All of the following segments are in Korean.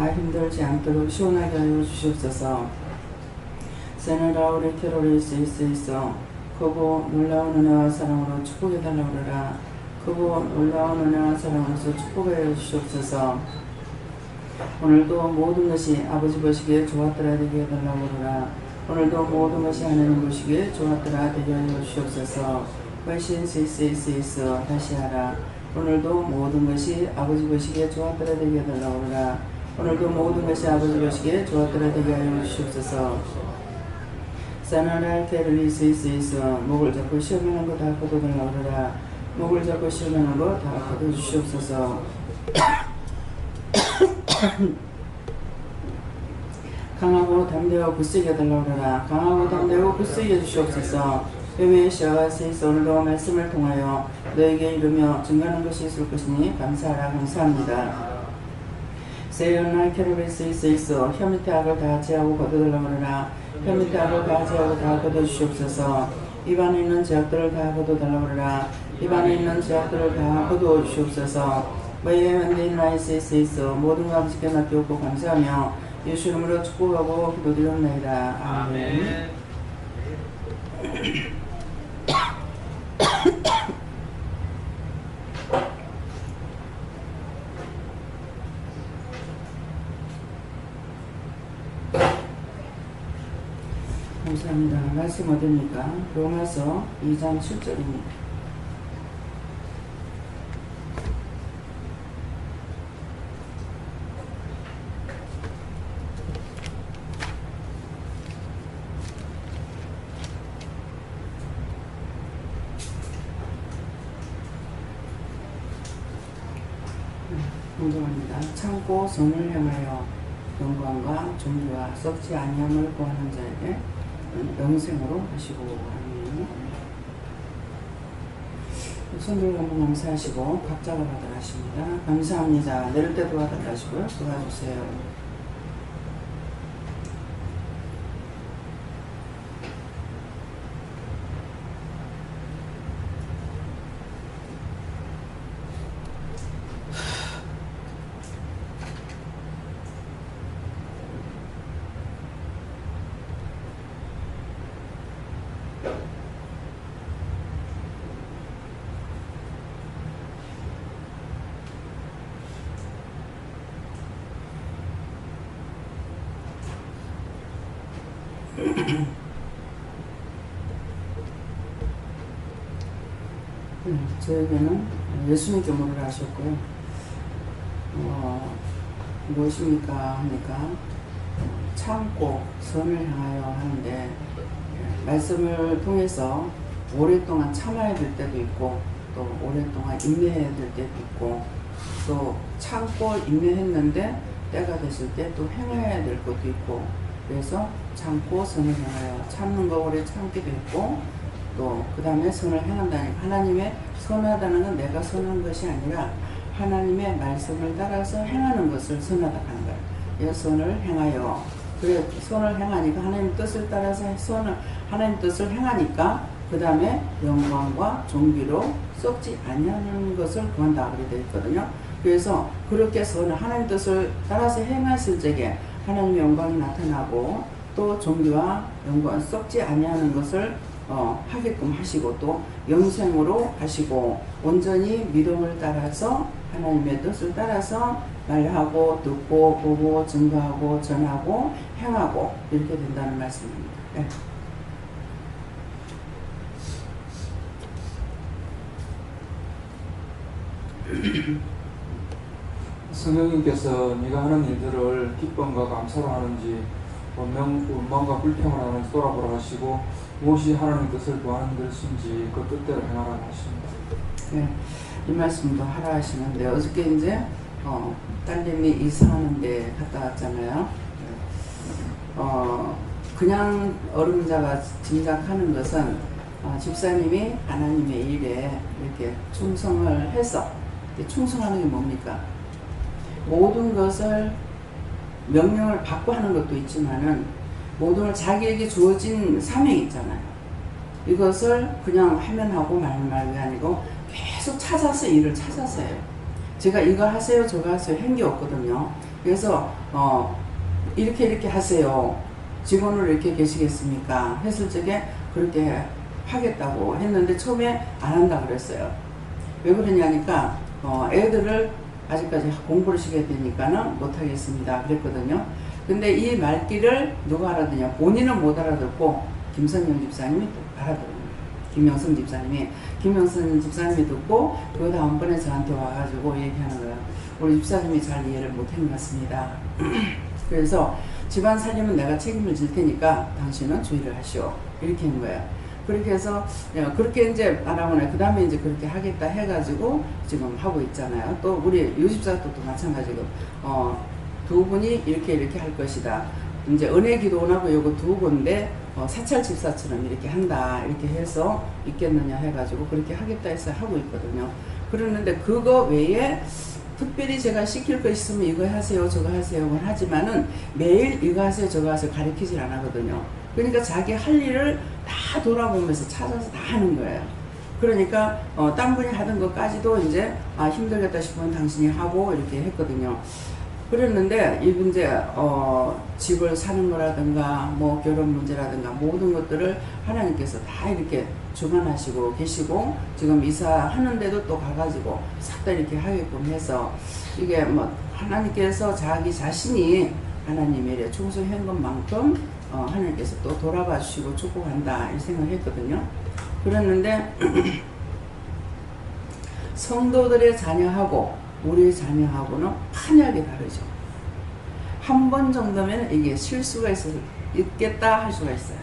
다 힘들지 않도록 시원하게 하여 주시옵소서. 세느라 테러리스 있어 크고 놀라운 은혜와 사랑으로 축복해달라 그러라. 크고 놀라운 은혜와 사랑으로서 축복하여 주시옵소서. 오늘도 모든 것이 아버지 보시기에 좋았더라 되게 해달라 그러라. 오늘도 모든 것이 하나님 보시기에 좋았더라 되게 하여 주시옵소서. 훨씬 있어 다시 하라. 오늘도 모든 것이 아버지 보시기에 좋았더라 되게 해달라 그러라. 오늘도 모든 것이 아버지 보시기에 좋았더라 되게 하여 주시옵소서. 사나랄 테르리스 있어 목을 잡고 시험하는 거 다 거둬달라 그러라. 목을 잡고 시험하는 거 다 거둬주시옵소서. 강하고 담대하고 굳세게 해달라 그러라. 강하고 담대하고 굳세게 해주시옵소서. 뱀의 시야가 세이서 오늘도 말씀을 통하여 너에게 이르며 증거하는 것이 있을 것이니 감사하라. 감사합니다. 세연날 캐로베스 있어 혀 밑에 악을 다 제하고 거둬달라 그러라. 혀 밑에 악을 다 제하고 다 거둬주시옵소서. 입안에 있는 죄악들을 다 거둬달라 그러라. 입안에 있는 죄악들을 다 거두어주시옵소서. 너희의 현대인 라이스에 있어 모든 것 아버지께 맡기옵고 감사하며 예수 이름으로 축복하고 기도드렸나이다. 아멘. 감사합니다. 말씀 어딥니까? 로마서 2장 7절입니다. 공정합니다. 참고 선을 향하여 영광과 존귀와 썩지 아니함을 구하는 자에게 영생으로 하시고. 아멘. 손들고 한번 감사하시고 각자가 받으라 하십니다. 감사합니다. 내릴 때도 받으라 하시고요. 도와주세요. 저에게는 예수님께 물으라 하셨고요. 무엇입니까 하니까 참고 선을 향하여 하는데, 말씀을 통해서 오랫동안 참아야 될 때도 있고 또 오랫동안 인내해야 될 때도 있고, 또 참고 인내했는데 때가 됐을 때 또 행해야 될 것도 있고, 그래서 참고 선을 향하여 참는 거 오래 참기도 있고, 또 그 다음에 선을 행한다니까, 하나님의 선하다는 건 내가 선한 것이 아니라 하나님의 말씀을 따라서 행하는 것을 선하다 하는 거예요. 이 선을 행하여, 그래 선을 행하니까 하나님 뜻을 따라서 하나님 뜻을 행하니까 그 다음에 영광과 존귀로 썩지 아니하는 것을 구한다 그렇게 되어 있거든요. 그래서 그렇게 하나님 뜻을 따라서 행했을 적에 하나님의 영광이 나타나고, 또 존귀와 영광 썩지 아니하는 것을 하게끔 하시고, 또 영생으로 하시고, 온전히 믿음을 따라서 하나님의 뜻을 따라서 말하고 듣고 보고 증거하고 전하고 행하고 이렇게 된다는 말씀입니다. 네. 성령님께서 네가 하는 일들을 기쁨과 감사로 하는지 원망과 불평을 하는지 돌아보라 하시고, 무엇이 하나님의 뜻을 구하는 것인지 그 뜻대로 행하라 하십니다. 네, 이 말씀도 하라 하시는데, 어저께 이제 딸님이 이사하는데 갔다 왔잖아요. 그냥 어른자가 짐작하는 것은 집사님이 하나님의 일에 이렇게 충성을 해서, 충성하는 게 뭡니까? 모든 것을 명령을 받고 하는 것도 있지만은, 모든 걸 자기에게 주어진 사명이 있잖아요. 이것을 그냥 하면 하고 말면 말이 아니고 계속 찾아서 일을 찾아서 해요. 제가 이거 하세요 저거 하세요 한 게 없거든요. 그래서 이렇게 하세요. 직원으로 이렇게 계시겠습니까? 했을 적에 그렇게 하겠다고 했는데 처음에 안 한다 그랬어요. 왜 그러냐니까 애들을 아직까지 공부를 시켜야 되니까는 못 하겠습니다 그랬거든요. 근데 이 말귀를 누가 알아듣냐? 본인은 못 알아듣고 김선영 집사님이 또 알아들어요. 김영선 집사님이 듣고 그 다음번에 저한테 와가지고 얘기하는 거야. 우리 집사님이 잘 이해를 못한 것 같습니다. 그래서 집안 살림은 내가 책임을 질 테니까 당신은 주의를 하시오. 이렇게 한 거예요. 그렇게 해서 그렇게 이제 말하고는 그 다음에 이제 그렇게 하겠다 해가지고 지금 하고 있잖아요. 또 우리 유 집사도 또 마찬가지고 두 분이 이렇게 할 것이다. 이제 은혜 기도원하고 요거 두 군데 사찰 집사처럼 이렇게 한다 이렇게 해서 있겠느냐 해가지고 그렇게 하겠다 해서 하고 있거든요. 그러는데 그거 외에 특별히 제가 시킬 거 있으면 이거 하세요 저거 하세요 하지만은 매일 이거 하세요 저거 하세요 가르치질 안 하거든요. 그러니까 자기 할 일을 다 돌아보면서 찾아서 다 하는 거예요. 그러니까 딴 분이 하던 것까지도 이제 힘들겠다 싶으면 당신이 하고 이렇게 했거든요. 그랬는데 이분 이제 집을 사는 거라든가 뭐 결혼 문제라든가 모든 것들을 하나님께서 다 이렇게 주관하시고 계시고 지금 이사하는데도 또 가가지고 싹 다 이렇게 하게끔 해서 이게 뭐 하나님께서 자기 자신이 하나님의 일에 충성한 것만큼 하나님께서 또 돌아봐 주시고 축복한다 이 생각했거든요. 그랬는데 성도들의 자녀하고 우리의 자녀하고는 판이하게 다르죠. 한 번 정도면 이게 실수가 있겠다 할 수가 있어요.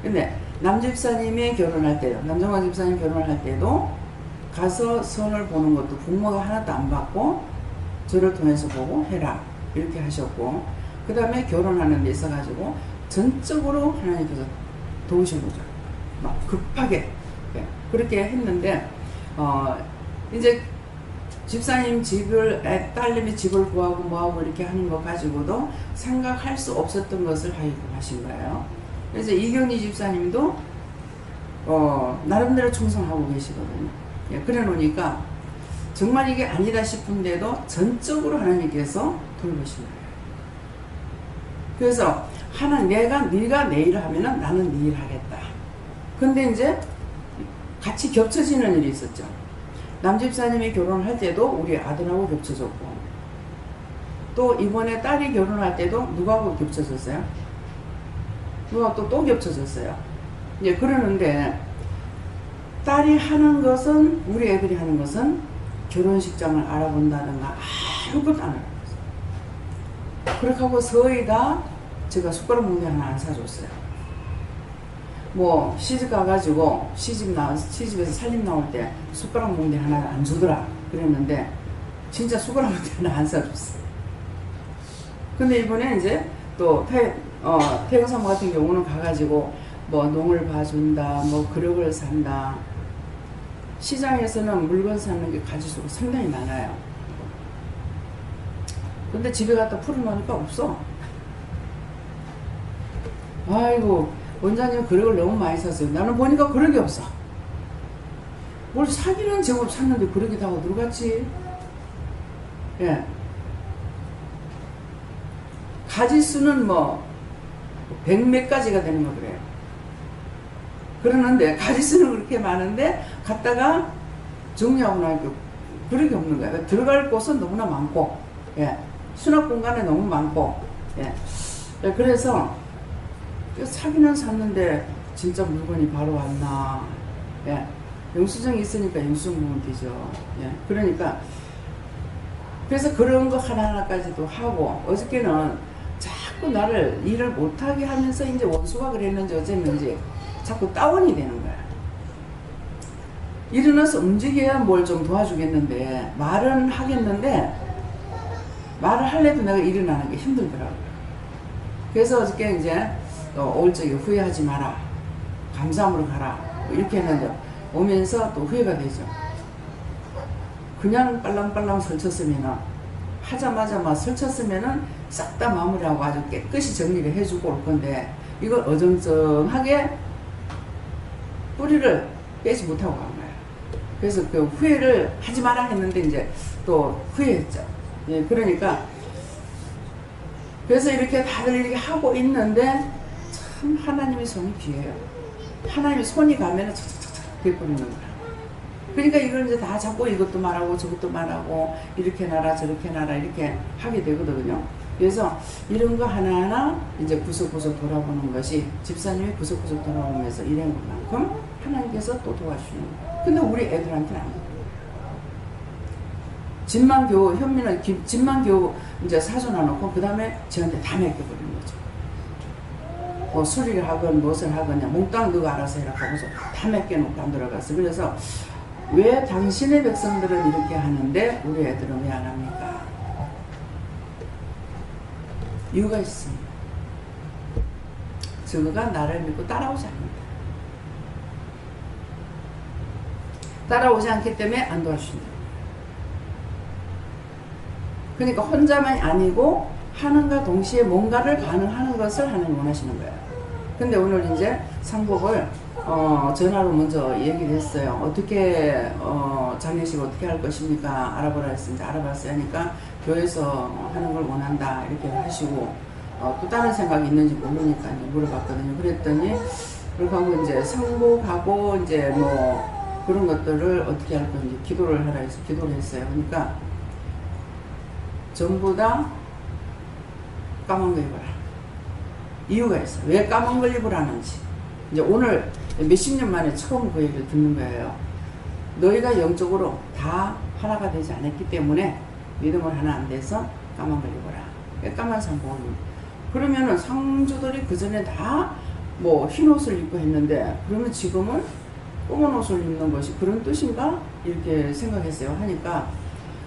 근데 남집사님이 결혼할 때요, 남정화 집사님 결혼을 할 때도 가서 선을 보는 것도 부모가 하나도 안 받고 저를 통해서 보고 해라 이렇게 하셨고, 그 다음에 결혼하는 데 있어가지고 전적으로 하나님께서 도우신 거죠. 막 급하게 그렇게 했는데 이제 집사님 집을 딸내미 집을 구하고 뭐하고 이렇게 하는 거 가지고도 생각할 수 없었던 것을 하려고 하신 거예요. 그래서 이경희 집사님도 나름대로 충성하고 계시거든요. 그래 놓으니까 정말 이게 아니다 싶은데도 전적으로 하나님께서 돌보신 거예요. 그래서 네가 내 일을 하면은 나는 네 일을 하겠다. 근데 이제 같이 겹쳐지는 일이 있었죠. 남집사님이 결혼을 할 때도 우리 아들하고 겹쳐졌고, 또 이번에 딸이 결혼할 때도 누구하고 겹쳐졌어요? 누가 또 겹쳐졌어요. 이제 그러는데 딸이 하는 것은, 우리 애들이 하는 것은 결혼식장을 알아본다든가 아무것도 안 알아봤어요. 그렇게 하고 서희 다 제가 숟가락 뭉대 하나 안 사줬어요. 뭐 시집 가가지고 시집에서 살림 나올 때 숟가락 뭉대 하나 안 주더라 그랬는데 진짜 숟가락 뭉대 하나 안 사줬어요. 근데 이번에 이제 또 태영사모 같은 경우는 가가지고 뭐 농을 봐준다, 뭐 그릇을 산다. 시장에서는 물건 사는 게 가지수가 상당히 많아요. 근데 집에 갖다 풀어놓으니까 없어. 아이고, 원장님 그릇을 너무 많이 샀어요. 나는 보니까 그릇이 없어. 뭘 사기는 제법 샀는데 그릇이 다 어디로 갔지? 예. 가지수는 뭐 100몇 가지가 되는 거 그래요. 그러는데 가지수는 그렇게 많은데 갔다가 정리하고 나니까 그릇이 없는 거야. 그러니까 들어갈 곳은 너무나 많고, 예. 수납 공간에 너무 많고, 예. 그래서 사기는 샀는데 진짜 물건이 바로 왔나. 예. 영수증이 있으니까 영수증 보면 되죠. 예. 그러니까 그래서 그런 거 하나하나까지도 하고, 어저께는 자꾸 나를 일을 못하게 하면서 이제 원수가 그랬는지 어쨌는지 자꾸 다운이 되는 거야. 일어나서 움직여야 뭘 좀 도와주겠는데, 말은 하겠는데 말을 하려도 내가 일어나는 게 힘들더라고요. 그래서 어저께 이제 올 적에 후회하지 마라, 감사함으로 가라 이렇게 했는데 오면서 또 후회가 되죠. 그냥 빨랑빨랑 설쳤으면은, 하자마자 막 설쳤으면은 싹 다 마무리하고 아주 깨끗이 정리를 해주고 올 건데, 이걸 어정쩡하게 뿌리를 빼지 못하고 간 거예요. 그래서 그 후회를 하지 마라 했는데 이제 또 후회했죠. 예, 그러니까 그래서 이렇게 다들 이렇게 하고 있는데 참 하나님의 손이 귀해요. 하나님의 손이 가면은 착착착착 돼버리는 거야. 그러니까 이걸 이제 다 자꾸 이것도 말하고 저것도 말하고 이렇게 나라 저렇게 나라 이렇게 하게 되거든요. 그래서 이런 거 하나하나 이제 구석구석 돌아보는 것이 집사님이 구석구석 돌아오면서 이런 것만큼 하나님께서 또 도와주시는 거예요. 근데 우리 애들한테는 안 돼요. 집만 겨우 현미는 집만 겨우 이제 사줘놔 놓고 그 다음에 저한테 다 맡겨버리는 거죠. 뭐 수리를 하건 무엇을 하건 몽땅 너가 알아서 해라 하고서 다 맡겨놓고 안 들어갔어. 그래서 왜 당신의 백성들은 이렇게 하는데 우리 애들은 왜 안 합니까? 이유가 있습니다. 저가 나를 믿고 따라오지 않는다. 따라오지 않기 때문에 안 도와주신다. 그러니까 혼자만이 아니고 하는가 동시에 뭔가를 가능하는 것을 하나님 원하시는 거예요. 근데 오늘 이제 상복을 전화로 먼저 얘기를 했어요. 어떻게 장례식 어떻게 할 것입니까? 알아보라 했으니까 알아봤어요. 하니까 교회에서 하는 걸 원한다 이렇게 하시고 또 다른 생각이 있는지 모르니까 이제 물어봤거든요. 그랬더니 그렇게 하고 이제 상복하고 이제 뭐 그런 것들을 어떻게 할 건지 기도를 하라 해서 기도를 했어요. 그러니까 전부 다 까만 거 입어라. 이유가 있어요. 왜 까만 걸 입으라는지. 이제 오늘 몇십 년 만에 처음 그 얘기를 듣는 거예요. 너희가 영적으로 다 하나가 되지 않았기 때문에 믿음을 하나 안 돼서 까만 걸 입어라. 까만 상복을. 그러면은 상주들이 그 전에 다 뭐 흰 옷을 입고 했는데 그러면 지금은 검은 옷을 입는 것이 그런 뜻인가? 이렇게 생각했어요. 하니까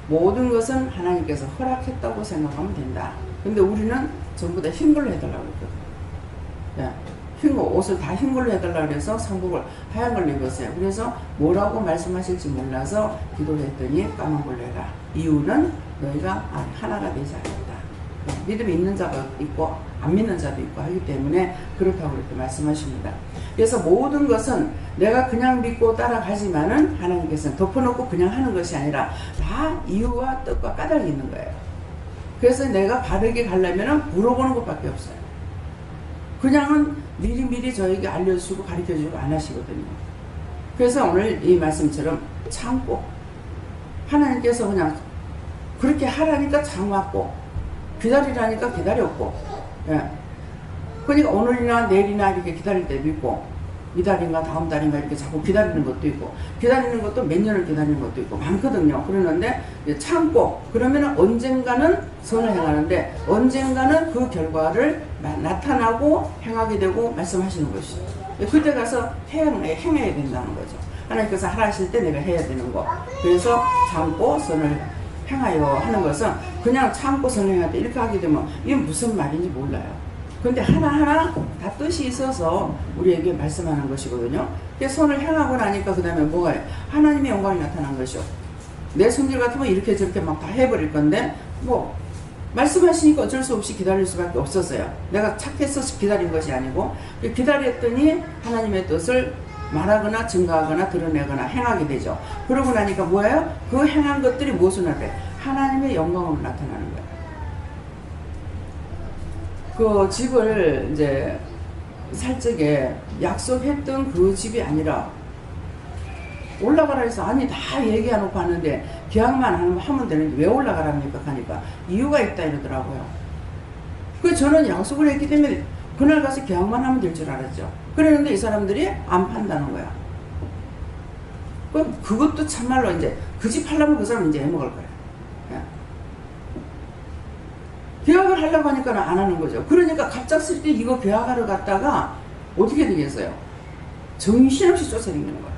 모든 것은 하나님께서 허락했다고 생각하면 된다. 근데 우리는 전부 다 흰 걸로 해달라고 했거든요. 네. 흰 거, 옷을 다 흰 걸로 해달라고 해서 상복을 하얀 걸로 입었어요. 그래서 뭐라고 말씀하실지 몰라서 기도를 했더니 까만 걸로 해라. 이유는 너희가 하나가 되지 않았다. 믿음이 있는 자도 있고 안 믿는 자도 있고 하기 때문에 그렇다고 이렇게 말씀하십니다. 그래서 모든 것은 내가 그냥 믿고 따라가지만은 하나님께서는 덮어놓고 그냥 하는 것이 아니라 다 이유와 뜻과 까닭이 있는 거예요. 그래서 내가 바르게 가려면 물어보는 것밖에 없어요. 그냥은 미리미리 저에게 알려주시고 가르쳐주고 안 하시거든요. 그래서 오늘 이 말씀처럼 참고 하나님께서 그냥 그렇게 하라니까 참았고 기다리라니까 기다렸고, 예. 그러니까 오늘이나 내일이나 이렇게 기다릴 때도 있고, 이달인가 다음 달인가 이렇게 자꾸 기다리는 것도 있고, 기다리는 것도 몇 년을 기다리는 것도 있고 많거든요. 그러는데 참고 그러면 언젠가는 선을 행하는데 언젠가는 그 결과를 나타나고 행하게 되고 말씀하시는 것이죠. 그때 가서 행해야 된다는 거죠. 하나님께서 하라 하실 때 내가 해야 되는 거. 그래서 참고 선을 행하여 하는 것은 그냥 참고 선행할 때 이렇게 하게 되면 이게 무슨 말인지 몰라요. 근데 하나하나 다 뜻이 있어서 우리에게 말씀하는 것이거든요. 손을 행하고 나니까 그 다음에 뭐가 하나님의 영광이 나타난 것이요. 내 손질 같으면 이렇게 저렇게 막 다 해버릴 건데 뭐 말씀하시니까 어쩔 수 없이 기다릴 수밖에 없었어요. 내가 착해서 기다린 것이 아니고 기다렸더니 하나님의 뜻을 말하거나 증거하거나 드러내거나 행하게 되죠. 그러고 나니까 뭐예요? 그 행한 것들이 무엇을 나타내? 하나님의 영광으로 나타나는 거예요. 그 집을 이제 살 적에 약속했던 그 집이 아니라 올라가라 해서 아니 다 얘기해놓고 하는데 계약만 하면 되는데 왜 올라가랍니까? 하니까 이유가 있다 이러더라고요. 그 저는 약속을 했기 때문에 그날 가서 계약만 하면 될 줄 알았죠. 그랬는데 이 사람들이 안 판다는 거야. 그것도 참말로 이제 그 집 하려면 그 사람 이제 해먹을 거야. 계약을 하려고 하니까 안 하는 거죠. 그러니까 갑작스럽게 이거 계약하러 갔다가 어떻게 되겠어요? 정신없이 쫓아다니는 거야.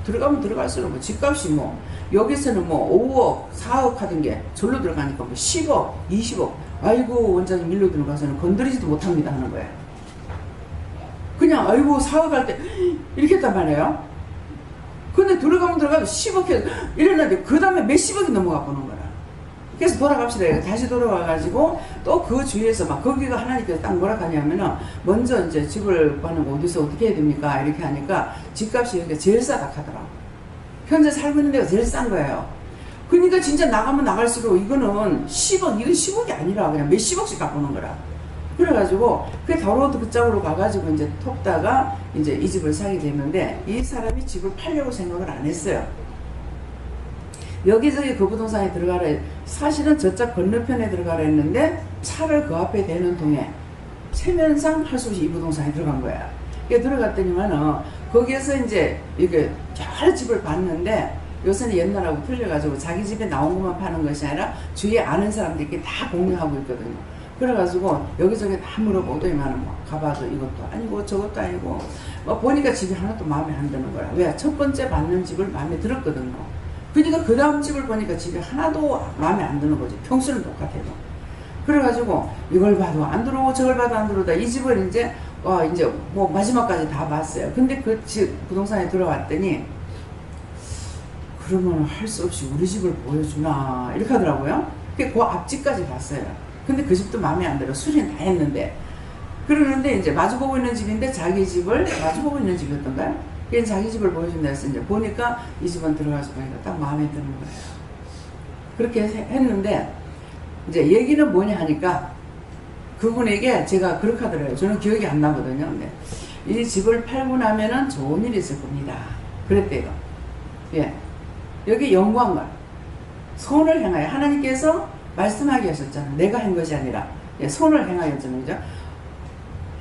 들어가면 들어갈수록 뭐 집값이 뭐 여기서는 뭐 5억, 4억 하던 게 절로 들어가니까 뭐 10억, 20억. 아이고 원장님 일로 들어가서는 건드리지도 못합니다 하는 거예요. 그냥 아이고 4억 할 때 이렇게 했단 말이에요. 근데 들어가면 10억 해서 이랬는데 그 다음에 몇십억이 넘어가 보는 거라. 그래서 돌아갑시다. 다시 돌아와가지고 또 그 주위에서 막 거기가 하나님께서 딱 뭐라 하냐면은 먼저 이제 집을 구하는 거 어디서 어떻게 해야 됩니까? 이렇게 하니까 집값이 여기가 제일 싸다 하더라고. 현재 살고 있는 데가 제일 싼 거예요. 그러니까 진짜 나가면 나갈수록 이거는 10억, 이건 10억이 아니라 그냥 몇십억씩 갖고 오는 거라. 그래가지고 그 바로 그 짝으로 가가지고 이제 톡다가 이제 이 집을 사게 됐는데, 이 사람이 집을 팔려고 생각을 안 했어요. 여기저기 그 부동산에 들어가라, 사실은 저쪽 건너편에 들어가라 했는데 차를 그 앞에 대는 동에 체면상 할 수 없이 이 부동산에 들어간 거야. 들어갔더니만은 거기에서 이제 이렇게 여러 집을 봤는데, 요새는 옛날하고 틀려가지고 자기 집에 나온 것만 파는 것이 아니라 주위에 아는 사람들끼리 다 공유하고 있거든요. 그래가지고 여기저기 다 물어보더니만 뭐 가봐도 이것도 아니고 저것도 아니고 뭐 보니까 집이 하나도 마음에 안 드는 거야. 왜? 첫 번째 받는 집을 마음에 들었거든요. 그러니까 그 다음 집을 보니까 집이 하나도 마음에 안 드는 거지. 평수는 똑같아도. 그래가지고 이걸 봐도 안 들어오고 저걸 봐도 안 들어오다. 이 집을 이제 뭐 마지막까지 다 봤어요. 근데 그 집 부동산에 들어왔더니, 그러면 할 수 없이 우리 집을 보여주나 이렇게 하더라고요. 그 앞집까지 봤어요. 근데 그 집도 마음에 안 들어. 수리는 다 했는데. 그러는데 이제 마주보고 있는 집인데 자기 집을 마주보고 있는 집이었던가요? 그래서 자기 집을 보여준다 해서 이제 보니까 이 집은 들어가서 보니까 딱 마음에 드는 거예요. 그렇게 했는데 이제 얘기는 뭐냐 하니까 그분에게 제가 그렇게 하더라고요. 저는 기억이 안 나거든요. 근데 이 집을 팔고 나면은 좋은 일이 있을 겁니다. 그랬대요. 예. 여기 영광과 손을 행하여, 하나님께서 말씀하게 하셨잖아. 내가 한 것이 아니라, 예, 손을 행하였잖아요. 그죠?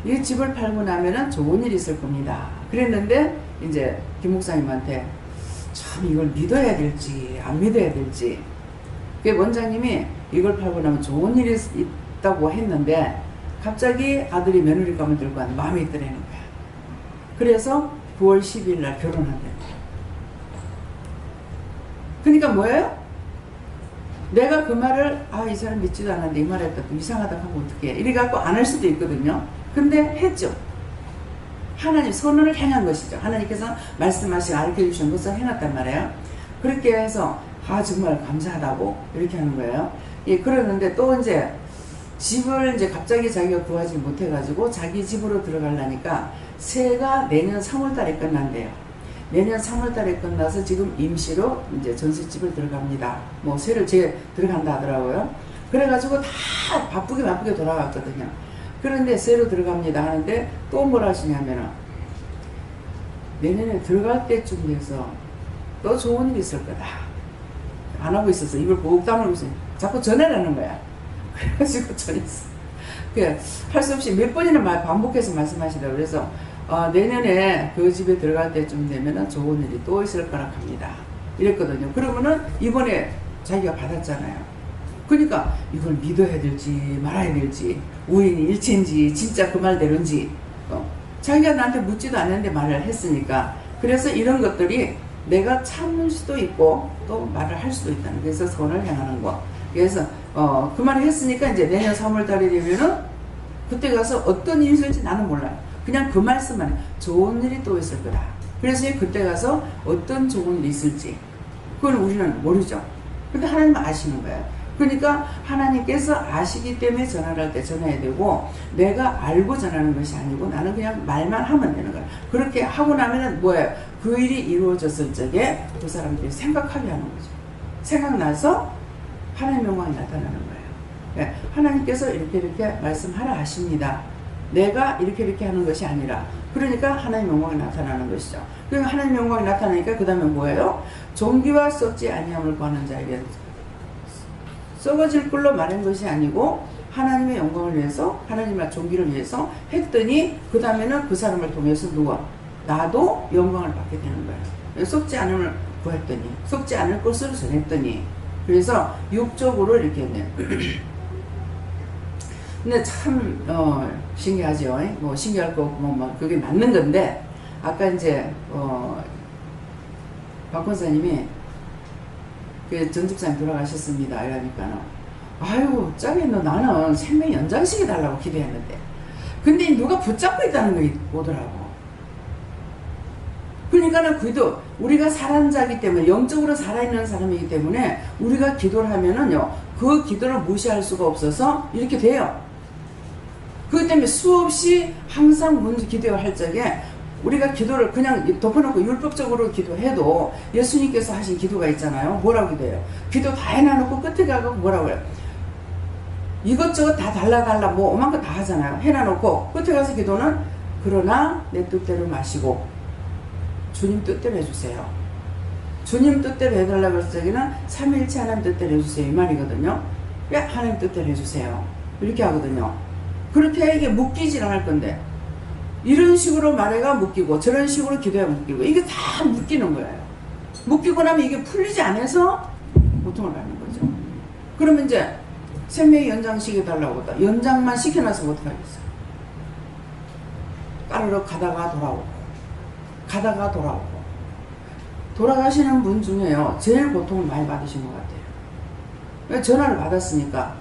이 집을 팔고 나면은 좋은 일이 있을 겁니다. 그랬는데 이제 김 목사님한테 참 이걸 믿어야 될지 안 믿어야 될지, 그 원장님이 이걸 팔고 나면 좋은 일이 있다고 했는데 갑자기 아들이 며느리감을 들고 한 마음에 있더라는 거야. 그래서 9월 10일 날 결혼한대. 그러니까 뭐예요? 내가 그 말을 이 사람 믿지도 않았는데 이 말을 했다 또 이상하다 하면 어떡해, 이래갖고 안 할 수도 있거든요. 근데 했죠. 하나님 선언을 행한 것이죠. 하나님께서 말씀하시고 가르쳐주신 것을 해놨단 말이에요. 그렇게 해서 정말 감사하다고 이렇게 하는 거예요. 예, 그러는데 또 이제 집을 이제 갑자기 자기가 구하지 못해가지고 자기 집으로 들어가려니까 새해가 내년 3월달에 끝난대요. 내년 3월달에 끝나서 지금 임시로 이제 전셋집을 들어갑니다. 뭐 새를 들어간다 하더라고요. 그래가지고 다 바쁘게 돌아갔거든요. 그런데 새로 들어갑니다 하는데 또 뭐라 하시냐면은 내년에 들어갈 때쯤 돼서 또 좋은 일이 있을 거다. 안 하고 있었어. 입을 꼭 다물고 있어요. 자꾸 전화를 하는 거야. 그래가지고 전했어. 할 수 없이 몇 번이나 반복해서 말씀하시더라고요. 그래서 내년에 그 집에 들어갈 때쯤 되면은 좋은 일이 또 있을 거라 합니다. 이랬거든요. 그러면은 이번에 자기가 받았잖아요. 그러니까 이걸 믿어야 될지 말아야 될지, 우연히 일체인지 진짜 그 말대로인지 자기가 나한테 묻지도 않는데 말을 했으니까, 그래서 이런 것들이 내가 참을 수도 있고 또 말을 할 수도 있다는, 그래서 선을 행하는 거. 그래서 그 말을 했으니까 이제 내년 3월달이 되면은 그때 가서 어떤 일이 있을지 나는 몰라요. 그냥 그 말씀만, 좋은 일이 또 있을 거다. 그래서 그때 가서 어떤 좋은 일이 있을지 그건 우리는 모르죠. 근데 하나님은 아시는 거예요. 그러니까 하나님께서 아시기 때문에 전화를 할 때 전해야 되고, 내가 알고 전하는 것이 아니고 나는 그냥 말만 하면 되는 거예요. 그렇게 하고 나면은 뭐예요? 그 일이 이루어졌을 적에 그 사람들이 생각하게 하는 거죠. 생각나서 하나님의 영광이 나타나는 거예요. 네, 하나님께서 이렇게 말씀하라 하십니다. 내가 이렇게 하는 것이 아니라, 그러니까 하나님의 영광이 나타나는 것이죠. 그러니까 하나님의 영광이 나타나니까 그 다음에 뭐예요? 종기와 썩지 아니함을 구하는 자에게, 썩어질 걸로 말한 것이 아니고 하나님의 영광을 위해서, 하나님의 종기를 위해서 했더니 그 다음에는 그 사람을 통해서 나도 영광을 받게 되는 거예요. 썩지 않음을 구했더니, 썩지 않을 것으로 전했더니, 그래서 육적으로 이렇게 했네요. 근데 참 신기하죠. 뭐 신기할 거고 뭐 그게 맞는 건데, 아까 이제 박 권사님이 그 전집사님 돌아가셨습니다 이러니까는, 아이고 짜게 너 나는 생명 연장식이 달라고 기대했는데, 근데 누가 붙잡고 있다는 거 오더라고. 그러니까는 그래도 우리가 살아있는 자이기 때문에, 영적으로 살아있는 사람이기 때문에 우리가 기도를 하면은요, 그 기도를 무시할 수가 없어서 이렇게 돼요. 그렇기 때문에 수없이 항상 먼저 기도할 적에 우리가 기도를 그냥 덮어놓고 율법적으로 기도해도 예수님께서 하신 기도가 있잖아요. 뭐라고 기도해요? 기도 다 해놔놓고 끝에 가고 뭐라고 해요? 이것저것 다 달라 뭐 오만 거 다 하잖아요. 해놔놓고 끝에 가서 기도는 그러나 내 뜻대로 마시고 주님 뜻대로 해주세요. 주님 뜻대로 해달라고 했을 때는 삼위일체 하나님 뜻대로 해주세요 이 말이거든요. 왜 하나님 뜻대로 해주세요 이렇게 하거든요. 그렇게 해야 이게 묶이질 않을 건데 이런 식으로 말해가 묶이고 저런 식으로 기도해야 묶이고 이게 다 묶이는 거예요. 묶이고 나면 이게 풀리지 않아서 고통을 받는 거죠. 그러면 이제 생명의 연장 시켜달라고 했다. 연장만 시켜놔서 어떡하겠어요. 까르르 가다가 돌아오고 가다가 돌아오고 돌아가시는 분 중에요 제일 고통을 많이 받으신 것 같아요. 전화를 받았으니까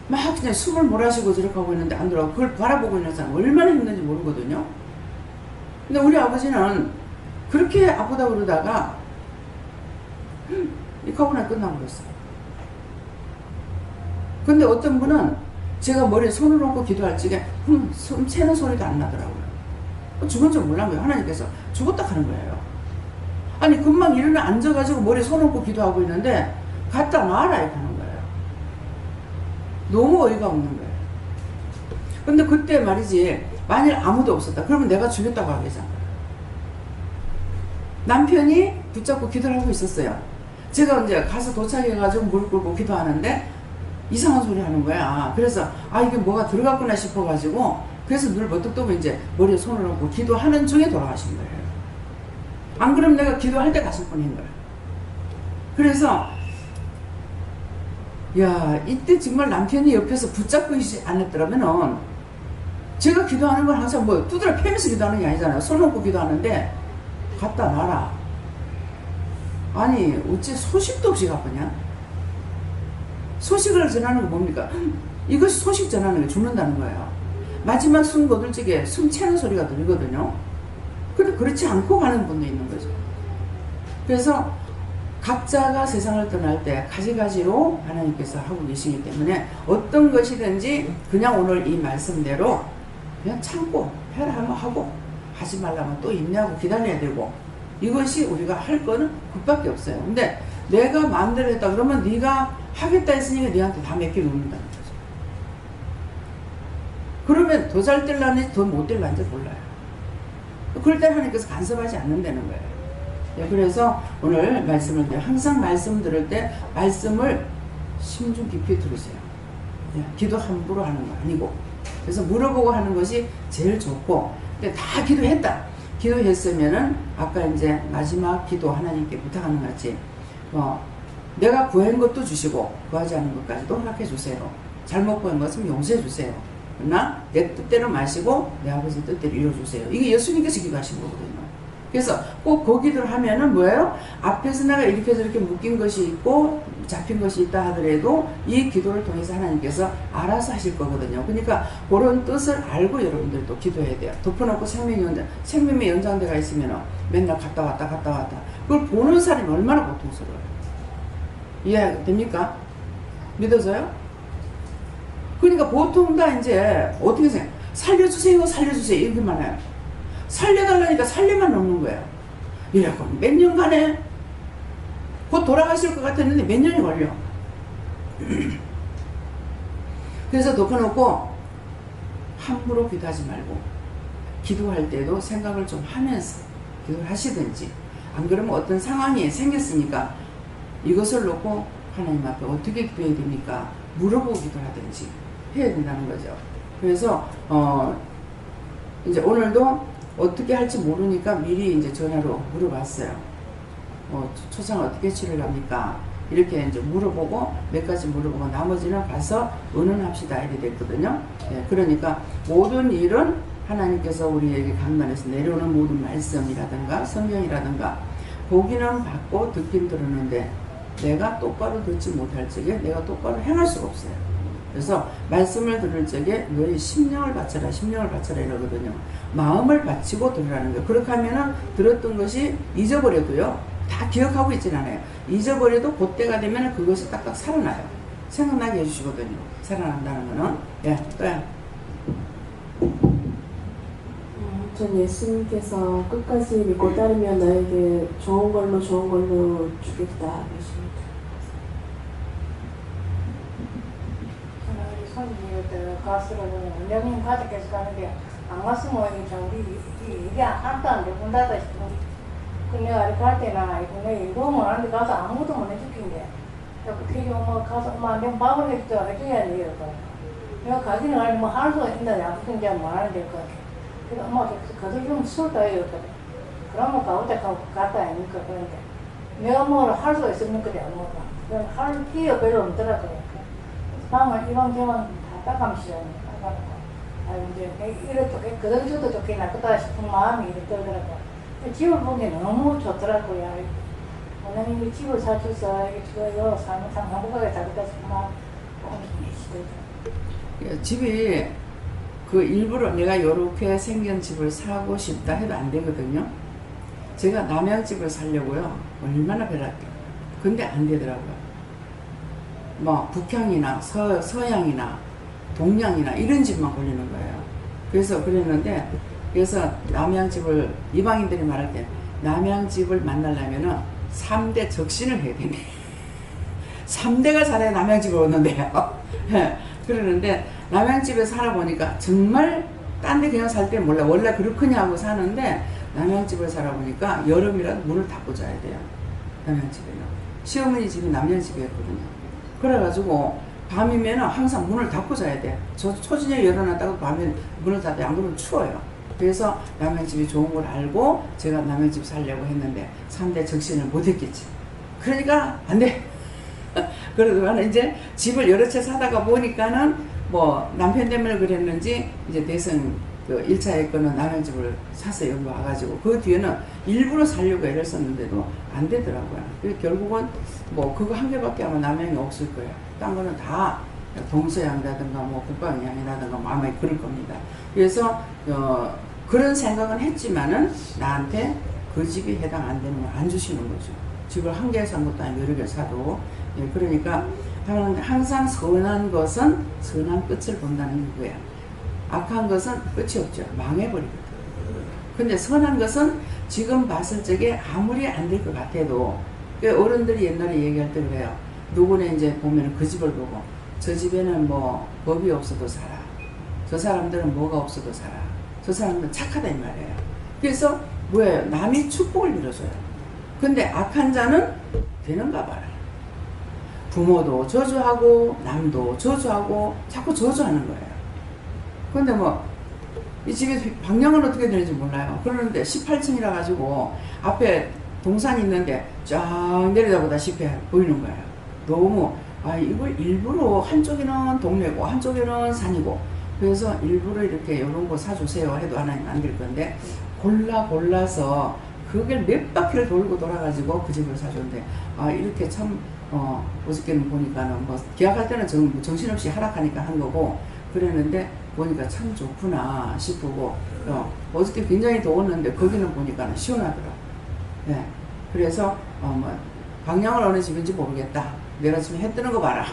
막 그냥 숨을 몰아쉬고 저렇게 하고 있는데 안 들어가고 그걸 바라보고 있는 사람 얼마나 힘든지 모르거든요. 근데 우리 아버지는 그렇게 아프다 그러다가 이렇게 하고 나 끝나버렸어요. 근데 어떤 분은 제가 머리에 손을 얹고 기도할 적에 숨 채는 소리도 안 나더라고요. 죽은 줄 몰란 거예요. 하나님께서 죽었다 하는 거예요. 아니 금방 일어나 앉아가지고 머리에 손 얹고 기도하고 있는데 갔다 놔라 이렇게 하는 거예요. 너무 어이가 없는 거예요. 근데 그때 말이지 만일 아무도 없었다 그러면 내가 죽였다고 하겠잖아요. 남편이 붙잡고 기도를 하고 있었어요. 제가 이제 가서 도착해가지고 무릎 꿇고 기도하는데 이상한 소리 하는 거야. 그래서 이게 뭐가 들어갔구나 싶어가지고 그래서 눈을 버뜩 뜨고 이제 머리에 손을 얹고 기도하는 중에 돌아가신 거예요. 안 그러면 내가 기도할 때 갔을 뻔한 거예요. 그래서 야 이때 정말 남편이 옆에서 붙잡고 있지 않았더라면은 제가 기도하는 건 항상 뭐 두드려 패면서 기도하는 게 아니잖아요. 손 얹고 기도하는데 갖다 놔라. 아니 어째 소식도 없이 가보냐. 소식을 전하는 거 뭡니까? 이것이 소식 전하는 게 죽는다는 거예요. 마지막 숨 거둘 적에 숨 채는 소리가 들리거든요. 근데 그렇지 않고 가는 분도 있는 거죠. 그래서 각자가 세상을 떠날 때 가지가지로 하나님께서 하고 계시기 때문에 어떤 것이든지 그냥 오늘 이 말씀대로 그냥 참고 해라 하면 하고 하지 말라면 또 인내하고 기다려야 되고 이것이 우리가 할 거는 그밖에 없어요. 근데 내가 마음대로 했다 그러면 네가 하겠다 했으니까 네한테 다 맡겨놓는다는 거죠. 그러면 더 잘 될라는지 더 못 될라는지 몰라요. 그럴 때 하나님께서 간섭하지 않는다는 거예요. 그래서 오늘 말씀을 항상 말씀 들을 때 말씀을 심중 깊이 들으세요. 기도 함부로 하는 거 아니고 그래서 물어보고 하는 것이 제일 좋고 근데 다 기도했다. 기도했으면은 아까 이제 마지막 기도 하나님께 부탁하는 것 같이 내가 구한 것도 주시고 구하지 않은 것까지도 허락해 주세요. 잘못 구한 것은 용서해 주세요. 그러나 내 뜻대로 마시고 내 아버지 뜻대로 이루어주세요. 이게 예수님께서 기도하신 거거든요. 그래서 꼭 거기들 하면은 뭐예요? 앞에서 내가 이렇게 저렇게 묶인 것이 있고 잡힌 것이 있다 하더라도 이 기도를 통해서 하나님께서 알아서 하실 거거든요. 그러니까 그런 뜻을 알고 여러분들도 기도해야 돼요. 덮어놓고 생명의 연장대가 있으면 맨날 갔다 왔다 그걸 보는 사람이 얼마나 고통스러워요. 이해됩니까? 믿어져요? 그러니까 보통 다 이제 어떻게 생각해요? 살려주세요 이렇게만 해요. 살려달라니까 살려만 놓는 거예요. 이래갖고 몇 년간에 곧 돌아가실 것 같았는데 몇 년이 걸려. 그래서 덮어놓고 함부로 기도하지 말고 기도할 때도 생각을 좀 하면서 기도를 하시든지 안 그러면 어떤 상황이 생겼으니까 이것을 놓고 하나님 앞에 어떻게 기도해야 됩니까? 물어보고 기도하든지 해야 된다는 거죠. 그래서 이제 오늘도 어떻게 할지 모르니까 미리 이제 전화로 물어봤어요. 초상 어떻게 치료합니까? 이렇게 이제 물어보고 몇 가지 물어보고 나머지는 가서 의논합시다 이렇게 됐거든요. 그러니까 모든 일은 하나님께서 우리에게 강단에서 내려오는 모든 말씀이라든가 성경이라든가 보기는 받고 듣긴 들었는데 내가 똑바로 듣지 못할 적에 내가 똑바로 행할 수가 없어요. 그래서 말씀을 들을 적에 너희 심령을 바쳐라 이러거든요. 마음을 바치고 들으라는 거예요. 그렇게 하면은 들었던 것이 잊어버려도요 다 기억하고 있진 않아요. 잊어버려도 그때가 되면 그것이 딱딱 살아나요. 생각나게 해주시거든요. 살아난다는 거는 또야 전 예수님께서 끝까지 믿고 따르면 나에게 좋은 걸로 주겠다 하십니다. 저는 우리 손님들 가수로는 원장님 가족께서 가는데 안 갔으면 우리 이게 하나도 안 되는다 싶은데 근데 내가 갈 때나 이번에 이거만 하는데 가서 아무도 못 해줄긴데 되게 엄마 가서 엄마 내가 밥을 해줘야 돼요. 내가 가기는 아니 뭐 할 수가 있나 아무튼 이제 뭐 하는 될 것 같아. 그래서 엄마 그들 좀 쉬었다 해요. 그러면 가올 때 갔다 아닙니까? 그런데 내가 뭘 할 수가 있습니까? 아무것도. 그냥 할 기회가 별로 없더라고요. 방을 이방 저방 다 따감시잖아요. 이제 이렇게 그들 줘도 좋게 낫겠다 싶은 마음이 이렇게 들더라고요. 집을 보기 너무 좋더라고요. 원장님이 집을 사줘서 이거 삶을 참 행복하게 살겠다 싶은 마음이 조금씩 집이 그 일부러 내가 요렇게 생긴 집을 사고 싶다 해도 안 되거든요. 제가 남양집을 살려고요. 얼마나 배웠대요. 근데 안 되더라고요. 뭐 북향이나 서양이나 동양이나 이런 집만 걸리는 거예요. 그래서 그랬는데 그래서 남양집을 이방인들이 말할 때 남양집을 만나려면은 3대 적신을 해야 되네. 3대가 잘해야 남양집을 오는데요. 그러는데 남양집에 살아보니까 정말 딴 데 그냥 살 때 몰라. 원래 그렇거냐 하고 사는데 남양집을 살아보니까 여름이라도 문을 닫고 자야 돼요. 남양집에는. 시어머니 집이 남양집이었거든요. 그래가지고 밤이면 항상 문을 닫고 자야 돼. 저 초저녁에 열어놨다고 밤에 문을 닫아요. 안 그러면 추워요. 그래서 남양집이 좋은 걸 알고 제가 남양집 살려고 했는데 3대 적신을 못했겠지. 그러니까 안 돼. 그러다가 이제 집을 여러 채 사다가 보니까는 뭐 남편 때문에 그랬는지 이제 대선 그 1차에 거는 남양집을 사서 여기 와가지고 그 뒤에는 일부러 살려고 애를 썼는데도 안 되더라고요. 그래서 결국은 뭐 그거 한 개밖에 아마 남양이 없을 거예요. 딴 거는 다 동서양이라든가 뭐 북방양이라든가 뭐 아마 그럴 겁니다. 그래서 그런 생각은 했지만은 나한테 그 집이 해당 안 되는 걸 안 주시는 거죠. 집을 한 개 산 것도 아니고 여러 개 사도. 예, 그러니까 항상 선한 것은 선한 끝을 본다는 거예요. 악한 것은 끝이 없죠. 망해버리거든. 근데 선한 것은 지금 봤을 적에 아무리 안 될 것 같아도 어른들이 옛날에 얘기할 때 그래요. 누구네 이제 보면 그 집을 보고 저 집에는 뭐 법이 없어도 살아. 저 사람들은 뭐가 없어도 살아. 저 사람들은 착하다 이 말이에요. 그래서 뭐예요? 남이 축복을 빌어줘요. 근데 악한 자는 되는가 봐라. 부모도 저주하고 남도 저주하고 자꾸 저주하는 거예요. 근데 뭐 이 집에 방향은 어떻게 되는지 몰라요. 그러는데 18층이라 가지고 앞에 동산이 있는데 쫙 내려다보다시피 보이는 거예요. 너무 이걸 일부러 한쪽에는 동네고 한쪽에는 산이고 그래서 일부러 이렇게 이런 거 사주세요 해도 하나님 안 될 건데 골라서 그걸 몇 바퀴를 돌고 돌아가지고 그 집을 사줬는데 이렇게 참 어저께는 보니까는 뭐 계약할 때는 정신없이 하락하니까 한 거고 그랬는데 보니까 참 좋구나 싶고 어저께 굉장히 더웠는데 거기는 보니까 시원하더라고. 네. 그래서 뭐 방향을 어느 집인지 모르겠다. 내가 지금 해 뜨는 거 봐라.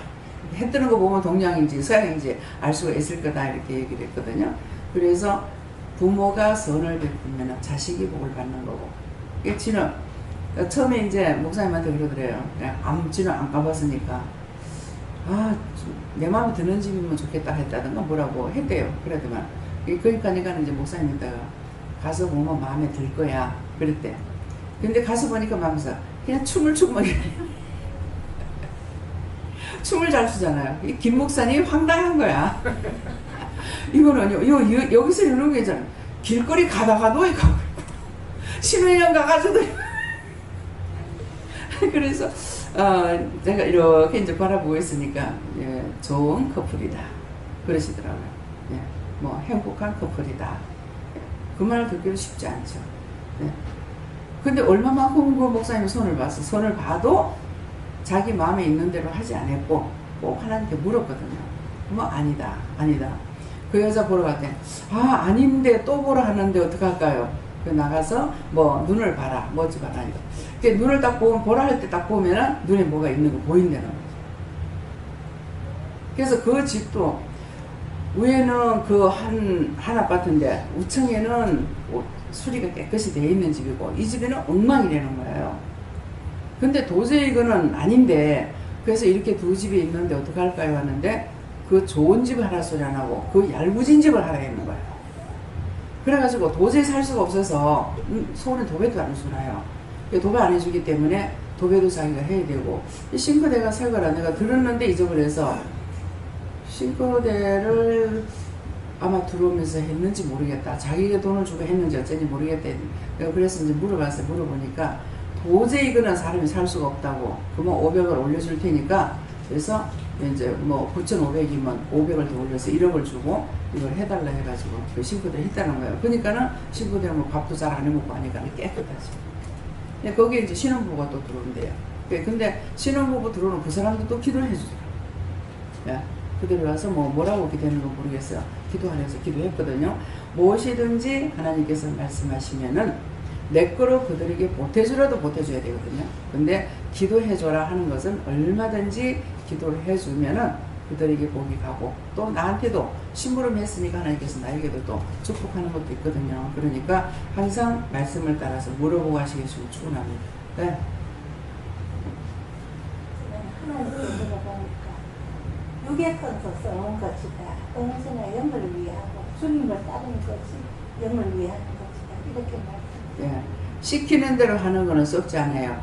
해 뜨는 거 보면 동양인지 서양인지 알 수가 있을 거다 이렇게 얘기를 했거든요. 그래서 부모가 선을 베풀면 자식이 복을 받는 거고. 지는 처음에 이제 목사님한테 그러더래요. 지는 안 가봤으니까 내 마음에 드는 집이면 좋겠다 했다든가 뭐라고 했대요. 그러더만 그러니까 내가 이제 목사님한테가 가서 보면 마음에 들 거야 그랬대. 근데 가서 보니까 마음에서 그냥 춤을 춤을 잘 추잖아요. 이 김 목사님 황당한 거야. 이거는 여기서 이런 게 있잖아. 길거리 가다가도 이거 신혼여행 가가지고도 그래서 제가 이렇게 이제 바라보고 있으니까 좋은 커플이다 그러시더라고요. 뭐 행복한 커플이다. 그 말 듣기도 쉽지 않죠. 근데 얼마만큼 그 목사님 손을 봤어. 손을 봐도 자기 마음에 있는 대로 하지 않았고 꼭 하나님께 물었거든요. 뭐 아니다. 그 여자 보러 갈 때 아닌데 또 보러 하는데 어떡할까요? 나가서 뭐 눈을 봐라 뭐지 봐라 이거. 눈을 딱 보면 보라 할 때 딱 보면은 눈에 뭐가 있는 거 보인다는 거죠. 그래서 그 집도 위에는 그 한 아파트인데 우층에는 수리가 깨끗이 되어 있는 집이고 이 집에는 엉망이라는 거예요. 근데 도저히 이거는 아닌데 그래서 이렇게 두 집이 있는데 어떡할까요 하는데 그 좋은 집을 하라 소리 안 하고 그 얄궂은 집을 하라 했는 거예요. 그래가지고 도저히 살 수가 없어서 서울은 도배도 안 해주나요. 도배 안 해주기 때문에 도배도 자기가 해야 되고 이 싱크대가 새 거라 내가 들었는데 잊어버려서 싱크대를 아마 들어오면서 했는지 모르겠다. 자기가 돈을 주고 했는지 어쩐지 모르겠다. 내가 그래서 이제 물어봤어요. 물어보니까 도저히 이거는 사람이 살 수가 없다고. 그러면 500을 올려줄 테니까 그래서 이제 뭐 9,500이면 500을 더 올려서 1억을 주고 이걸 해달라 해가지고 그 싱크대를 했다는 거예요. 그러니까는 싱크대는 뭐 밥도 잘 안 해먹고 하니까 깨끗하지. 근데 거기에 이제 신혼부부가 또 들어온대요. 근데 신혼부부 들어오는 그 사람도 또 기도를 해주더라고요. 예. 그들이 와서 뭐라고 기도하는 건 모르겠어요. 기도하면서 기도했거든요. 무엇이든지 하나님께서 말씀하시면은 내 거로 그들에게 보태주라도 보태줘야 되거든요. 근데 기도해줘라 하는 것은 얼마든지 기도를 해주면은 그들에게 복이 가고 또 나한테도 심부름 했으니까 하나님께서 나에게도 또 축복하는 것도 있거든요. 그러니까 항상 말씀을 따라서 물어보고 하시겠으면 축원합니다. 네. 하나님께 물어보니까 유괴컨서 써온 것이다. 언제나 영을 위하고 주님을 따르는 것이 영을 위하는 것이다. 이렇게 말씀. 예. 시키는 대로 하는 거는 썩지 않아요.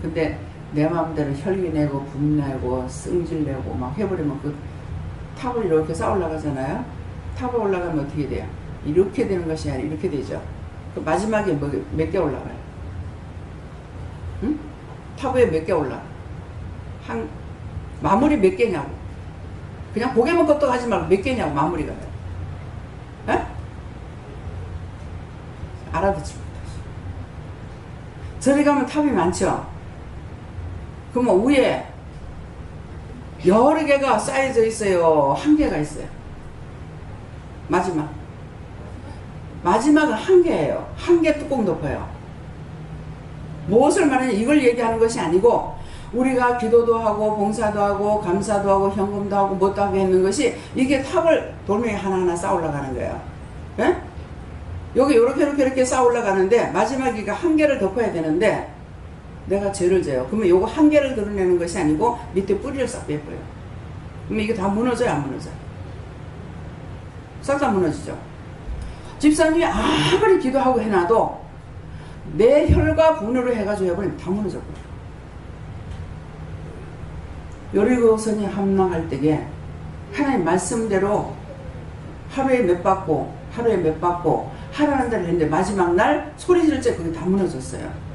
근데 내 마음대로 혈기 내고 분내고 승질 내고 막 해버리면 그 탑을 이렇게 쌓아 올라가잖아요. 탑을 올라가면 어떻게 돼요? 이렇게 되는 것이 아니라 이렇게 되죠. 그 마지막에 몇 개 올라가요? 응? 탑 위에 몇 개 올라가? 마무리 몇 개냐고. 그냥 고개만 끄덕 하지 말고 몇 개냐고 마무리가. 에? 알아듣지 못하시. 저리 가면 탑이 많죠. 그러면 위에 여러 개가 쌓여져 있어요. 한 개가 있어요. 마지막은 한 개예요. 한 개 뚜껑 덮어요. 무엇을 말하냐 이걸 얘기하는 것이 아니고 우리가 기도도 하고 봉사도 하고 감사도 하고 현금도 하고 뭣도 하고 했는 것이 이게 탑을 돌멩이 하나하나 쌓아 올라가는 거예요. 예? 여기 이렇게 쌓아 올라가는데 마지막에 한 개를 덮어야 되는데 내가 죄를 져요. 그러면 요거 한 개를 드러내는 것이 아니고 밑에 뿌리를 싹 빼버려요. 그러면 이게 다 무너져요, 안 무너져요? 싹 다 무너지죠. 집사님이 아무리 기도하고 해놔도 내 혈과 분으로 해가지고 해버리면 다 무너져버려요. 여리고선이 함락할 때에 하나님 말씀대로 하루에 몇 받고 하라는 대로 했는데 마지막 날 소리 지를 때 그게 다 무너졌어요.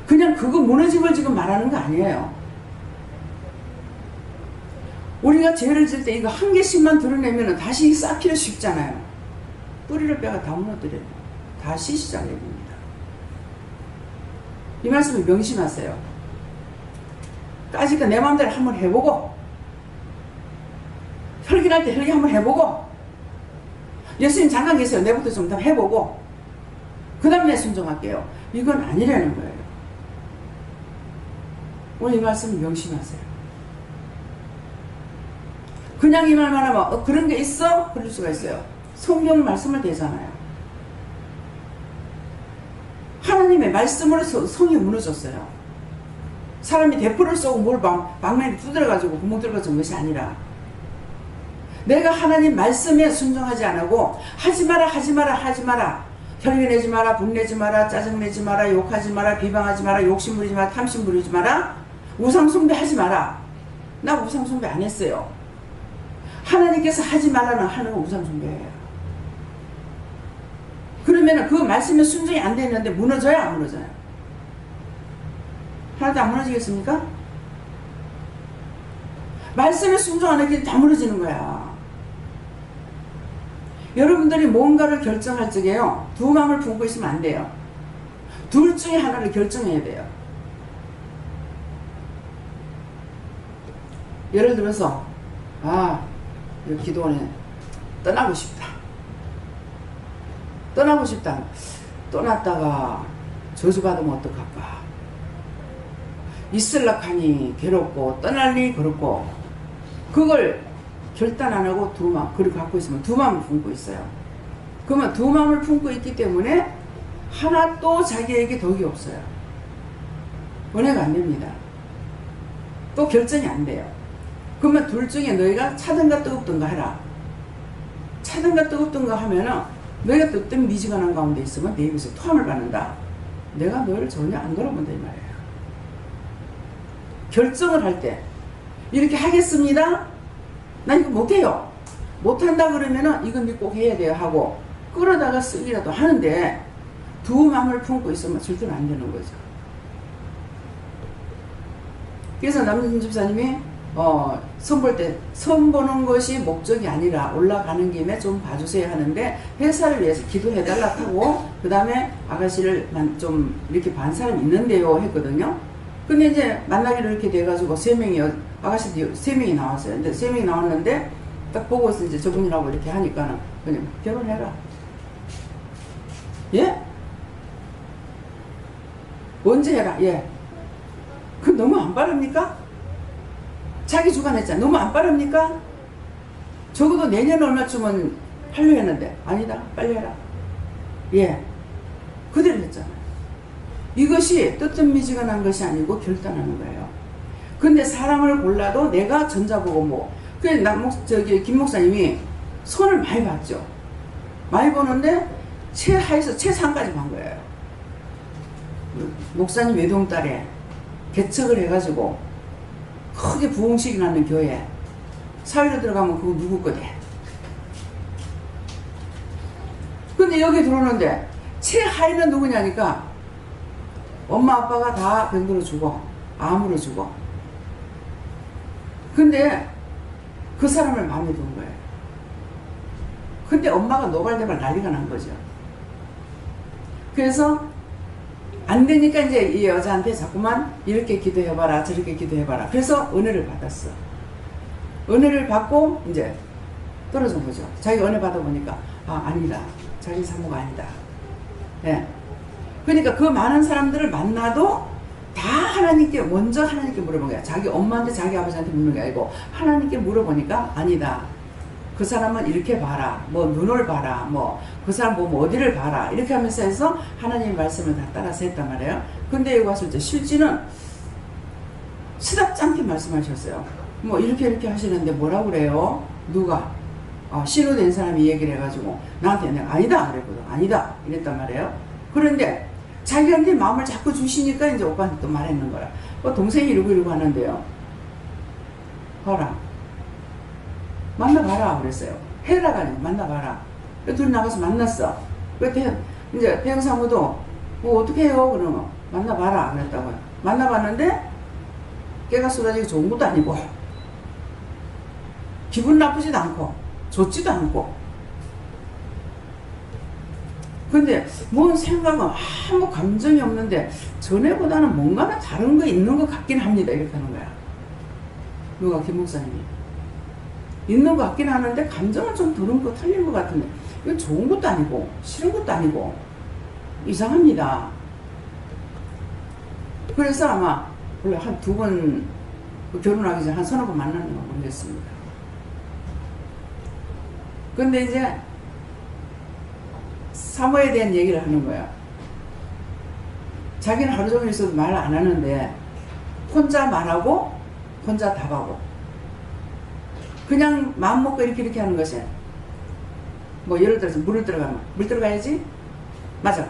그냥 그거 무너진 걸 지금 말하는 거 아니에요. 우리가 죄를 질 때 이거 한 개씩만 드러내면 다시 쌓기는 쉽잖아요. 뿌리를 빼가 다 무너뜨려요. 다시 시작해야 됩니다. 이 말씀을 명심하세요. 까짓거 내 마음대로 한번 해보고 혈기날 때 혈기 한번 해보고 예수님 잠깐 계세요. 내부터 좀 더 해보고 그 다음에 순종할게요. 이건 아니라는 거예요. 오늘 이 말씀을 명심하세요. 그냥 이 말만 하면 그런 게 있어? 그럴 수가 있어요. 성경 말씀을 대잖아요. 하나님의 말씀으로 성이 무너졌어요. 사람이 대포를 쏘고 뭘 방망이 두드려가지고 구멍 뚫어진 것이 아니라 내가 하나님 말씀에 순종하지 않고 하지 마라 혈기 내지 마라 분내지 마라 짜증내지 마라 욕하지 마라 비방하지 마라 욕심 부리지 마라 탐심 부리지 마라 우상 숭배하지 마라. 나 우상 숭배 안 했어요. 하나님께서 하지 말라는 하는 건 우상 숭배예요. 그러면 그 말씀에 순종이 안 되는데 무너져요, 안 무너져요? 하나도 안 무너지겠습니까? 말씀에 순종 안 하기 다 무너지는 거야. 여러분들이 뭔가를 결정할 적에요, 두 마음을 품고 있으면 안 돼요. 둘 중에 하나를 결정해야 돼요. 예를 들어서 이 기도원에 떠나고 싶다. 떠났다가 저주받으면 어떡할까? 있을락 하니 괴롭고 떠날니 그렇고 그걸 결단 안 하고 두 마음, 그걸 갖고 있으면 두 마음을 품고 있어요. 그러면 두 마음을 품고 있기 때문에 하나도 자기에게 덕이 없어요. 은혜가 안 됩니다. 또 결정이 안 돼요. 그러면 둘 중에 너희가 차든가 뜨겁든가 해라. 차든가 뜨겁든가 하면은 너희가 뜨뜻 미지근한 가운데 있으면 내 입에서 토함을 받는다. 내가 너희를 전혀 안 돌아본다 이 말이에요. 결정을 할 때 이렇게 하겠습니다. 난 이거 못해요. 못한다 그러면은 이건 꼭 해야 돼요 하고 끌어다가 쓰기라도 하는데 두 마음을 품고 있으면 절대로 안 되는 거죠. 그래서 남준 집사님이 선볼 때 선보는 것이 목적이 아니라 올라가는 김에 좀 봐주세요 하는데 회사를 위해서 기도해달라 하고 그 다음에 아가씨를 좀 이렇게 반 사람이 있는데요 했거든요. 근데 이제 만나기로 이렇게 돼가지고 아가씨도 3명이 나왔어요. 근데 3명이 나왔는데 딱 보고서 이제 저분이라고 이렇게 하니까는 그냥 결혼해라. 예? 언제 해라? 예. 그 너무 안 빠릅니까? 자기 주관했잖아. 너무 안 빠릅니까? 적어도 내년 얼마쯤은 하려 했는데 아니다. 빨리 해라. 예. 그대로 했잖아요. 이것이 뜨뜻미지근한 것이 아니고 결단하는 거예요. 근데 사람을 골라도 내가 전자보고 뭐 김 목사님이 손을 많이 봤죠. 많이 보는데 최하에서 최상까지 간 거예요. 목사님 외동딸에 개척을 해가지고 크게 부흥식이 나는 교회 사회로 들어가면 그거 누구 거대. 근데 여기 들어오는데 최하위는 누구냐니까 엄마 아빠가 다 병들어 죽어. 암으로 죽어. 근데 그 사람을 마음에 든 거예요. 근데 엄마가 노발대발 난리가 난 거죠. 그래서 안 되니까 이제 이 여자한테 자꾸만 이렇게 기도해봐라 저렇게 기도해봐라. 그래서 은혜를 받았어. 은혜를 받고 이제 떨어진 거죠. 자기가 은혜 받아보니까 아니다. 자기 사모가 아니다. 예. 그러니까 그 많은 사람들을 만나도 다 하나님께 먼저 하나님께 물어본 거야. 자기 엄마한테 자기 아버지한테 묻는 게 아니고 하나님께 물어보니까 아니다. 그 사람은 이렇게 봐라. 뭐 눈을 봐라. 뭐 그 사람 보면 어디를 봐라. 이렇게 하면서 해서 하나님의 말씀을 다 따라서 했단 말이에요. 근데 여기 와서 이제 실지는 시답지 않게 말씀하셨어요. 뭐 이렇게 하시는데 뭐라 그래요? 누가? 신호된 사람이 얘기를 해가지고 나한테 내가 아니다 그랬거든. 아니다 이랬단 말이에요. 그런데 자기한테 마음을 자꾸 주시니까 이제 오빠한테 또 말했는 거야. 동생이 이러고 하는데요. 봐라. 만나봐라 그랬어요. 해라가 아니고 만나봐라. 둘이 나가서 만났어. 이제 대형사무도 어떻게 해요? 그러면 만나봐라 그랬다고요. 만나봤는데 깨가 쏟아지기 좋은 것도 아니고 기분 나쁘지도 않고 좋지도 않고 근데 뭔 생각은 아무 감정이 없는데 전에보다는 뭔가는 다른 거 있는 것 같긴 합니다. 이렇게 하는 거야. 누가? 김 목사님이. 있는 것 같긴 하는데 감정은 좀 드는 거 틀린 것 같은데 이건 좋은 것도 아니고 싫은 것도 아니고 이상합니다. 그래서 아마 원래 한 2번 결혼하기 전에 한 3-4번 만나는 거 모르겠습니다. 근데 이제 사모에 대한 얘기를 하는 거야. 자기는 하루 종일 있어도 말 안 하는데 혼자 말하고 혼자 답하고 그냥 마음 먹고 이렇게 하는 것이 뭐 예를 들어서 물을 들어가면 물 들어가야지? 맞아.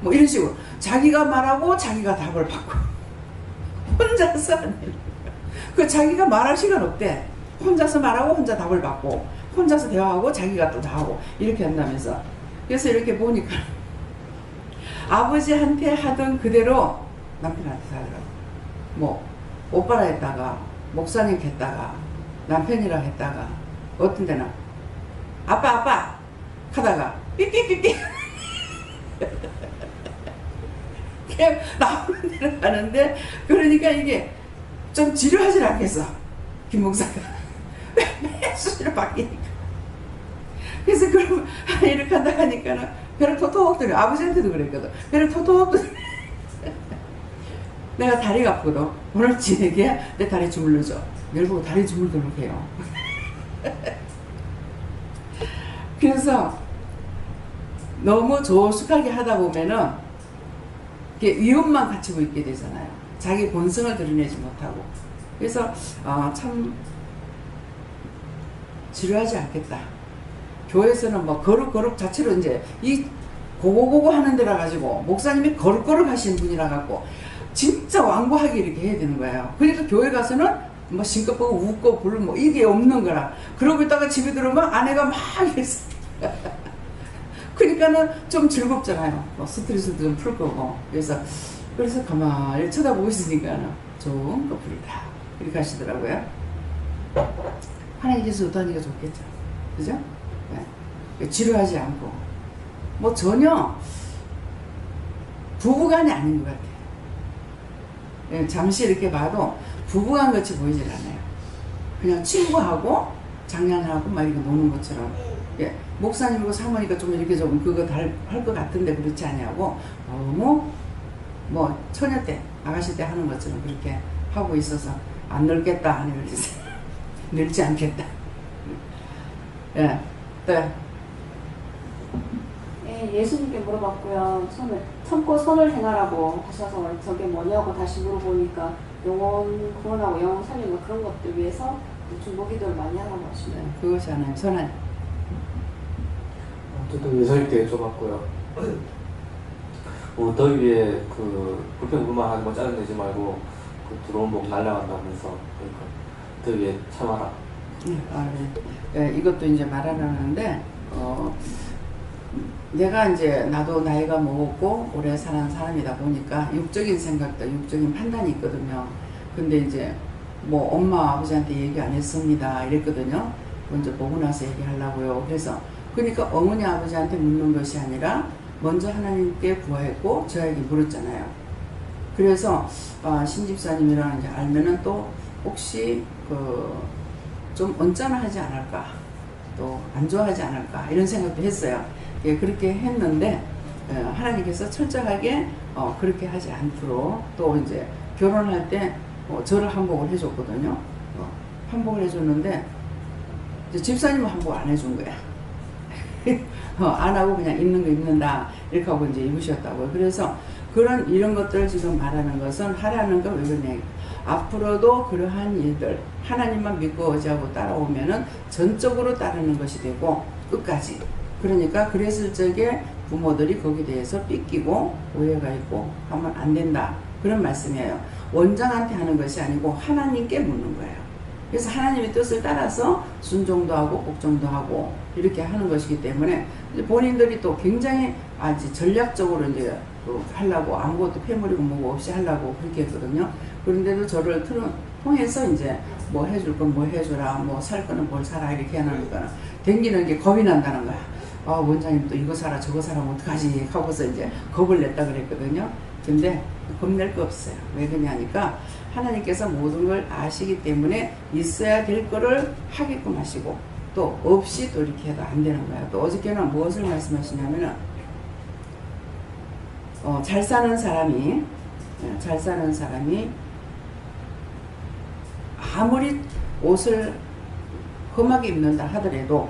뭐 이런 식으로 자기가 말하고 자기가 답을 받고 혼자서 그 자기가 말할 시간 없대. 혼자서 말하고 혼자 답을 받고 혼자서 대화하고 자기가 또 다 하고 이렇게 한다면서. 그래서 이렇게 보니까 아버지한테 하던 그대로 남편한테 하더라고. 뭐 오빠라 했다가 목사님 했다가 남편이라 했다가 어떤 데는 아빠 하다가 삐삐삐삐 그냥 나오는 데로 가는데 그러니까 이게 좀 지루하지 않겠어. 김 목사가 매일 수시로 바뀌니까. 그래서 그럼 이렇게 한다 하니까는 배를 톡톡 들여. 아버지한테도 그랬거든. 배를 톡톡 들여. 내가 다리가 아프거든. 오늘 지내게 내 다리 주물러줘. 내일 보고 다리 주물도록 해요. 그래서 너무 조숙하게 하다 보면은 이게 위험만 갖추고 있게 되잖아요. 자기 본성을 드러내지 못하고. 그래서 참 지루하지 않겠다. 교회에서는 뭐 거룩 자체로 이제 이 고고고고 하는 데라 가지고 목사님이 거룩 하신 분이라 갖고 진짜 완고하게 이렇게 해야 되는 거예요. 그러니까 교회 가서는 뭐 싱겁고 웃고 불고 뭐 이게 없는 거라. 그러고 있다가 집에 들어오면 아내가 막 이랬어. 그러니까는 좀 즐겁잖아요. 뭐 스트레스도 좀 풀 거고. 그래서 가만히 쳐다보고 있으니까는 좋은 커플이다. 이렇게 하시더라고요. 하나님께서 어떠하니까 좋겠죠. 그죠? 네. 지루하지 않고. 뭐 전혀 부부간이 아닌 것 같아요. 네, 잠시 이렇게 봐도 부부간 같이 보이질 않아요. 그냥 친구하고 장난하고 막 이렇게 노는 것처럼. 예, 목사님하고 사모니까 좀 이렇게 좀 그거 할 것 같은데 그렇지 않냐고 너무 뭐 처녀 때 아가씨 때 하는 것처럼 그렇게 하고 있어서 안 늙겠다 하는 거지. 늙지 않겠다. 예, 네. 예, 예수님께 물어봤고요. 처음에 참고 선을 행하라고 하셔서 저게 뭐냐고 다시 물어보니까 영혼 구원하고 영혼 살리고 그런 것들 위해서 중보기도를 많이 하라고 하시네요. 그것이 하나님 선한. 저도 예설때 여쭤봤고요. 더위에 그 불평불만 하는 거 짜증내지 말고 그 들어온 복 날라간다면서 그러니까 더위에 참아라. 네, 이것도 이제 말하려는데 내가 이제 나도 나이가 먹었고 오래 사는 사람이다 보니까 육적인 생각도 육적인 판단이 있거든요. 근데 이제 뭐 엄마 아버지한테 얘기 안 했습니다 이랬거든요. 먼저 보고 나서 얘기하려고요. 그래서 그러니까 어머니 아버지한테 묻는 것이 아니라 먼저 하나님께 구하였고 저에게 물었잖아요. 그래서 신집사님이랑 이제 알면은 또 혹시 좀 언짢아하지 않을까, 또 안 좋아하지 않을까 이런 생각도 했어요. 예, 그렇게 했는데 하나님께서 철저하게 그렇게 하지 않도록 또 이제 결혼할 때 저를 한복을 해줬거든요. 한복을 해줬는데 이제 집사님은 한복 안 해준 거야. 안 하고 그냥 입는 거 입는다 이렇게 하고 이제 입으셨다고요. 그래서 이런 것들을 지금 말하는 것은 하라는 거 왜 그러냐. 앞으로도 그러한 일들 하나님만 믿고 의지하고 따라오면은 전적으로 따르는 것이 되고 끝까지. 그러니까 그랬을 적에 부모들이 거기에 대해서 삐끼고 오해가 있고 하면 안 된다. 그런 말씀이에요. 원장한테 하는 것이 아니고 하나님께 묻는 거예요. 그래서 하나님의 뜻을 따라서 순종도 하고 복종도 하고 이렇게 하는 것이기 때문에 본인들이 또 굉장히 아주 전략적으로 이제 하려고 아무것도 패물이고 뭐고 없이 하려고 그렇게 했거든요. 그런데도 저를 통해서 이제 뭐 해줄 건 뭐 해주라, 뭐 살 거는 뭘 사라 이렇게 하니까 댕기는 게 겁이 난다는 거야. 원장님 또 이거 사라 저거 사라면 어떡하지 하고서 이제 겁을 냈다 그랬거든요. 근데 겁낼 거 없어요. 왜 그러냐니까 하나님께서 모든 걸 아시기 때문에 있어야 될 거를 하게끔 하시고 또 없이 또 이렇게 해도 안 되는 거예요. 또 어저께는 무엇을 말씀하시냐면은 잘 사는 사람이 아무리 옷을 험하게 입는다 하더라도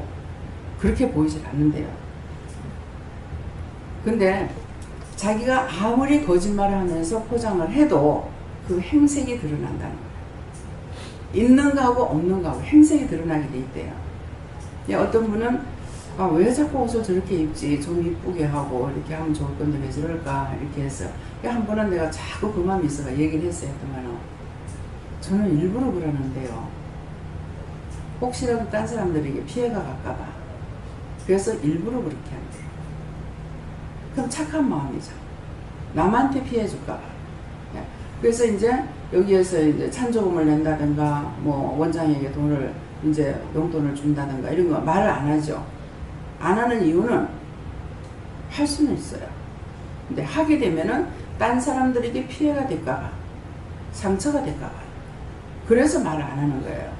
그렇게 보이질 않는데요. 근데 자기가 아무리 거짓말을 하면서 포장을 해도 그 행색이 드러난다는 거예요. 있는 거하고 없는 거하고 행색이 드러나게 돼 있대요. 어떤 분은 왜 자꾸 옷을 저렇게 입지? 좀 이쁘게 하고 이렇게 하면 좋을 건데 왜 저럴까? 이렇게 했어요. 한 번은 내가 자꾸 그 마음이 있어서 얘기를 했어요. 그러면 저는 일부러 그러는데요. 혹시라도 딴 사람들에게 피해가 갈까봐. 그래서 일부러 그렇게 한대요. 그럼 착한 마음이죠. 남한테 피해 줄까봐. 그래서 이제 여기에서 이제 찬조금을 낸다든가 뭐 원장에게 돈을 이제 용돈을 준다든가 이런 거 말을 안 하죠. 안 하는 이유는 할 수는 있어요. 근데 하게 되면은 딴 사람들에게 피해가 될까봐, 상처가 될까봐. 그래서 말을 안 하는 거예요.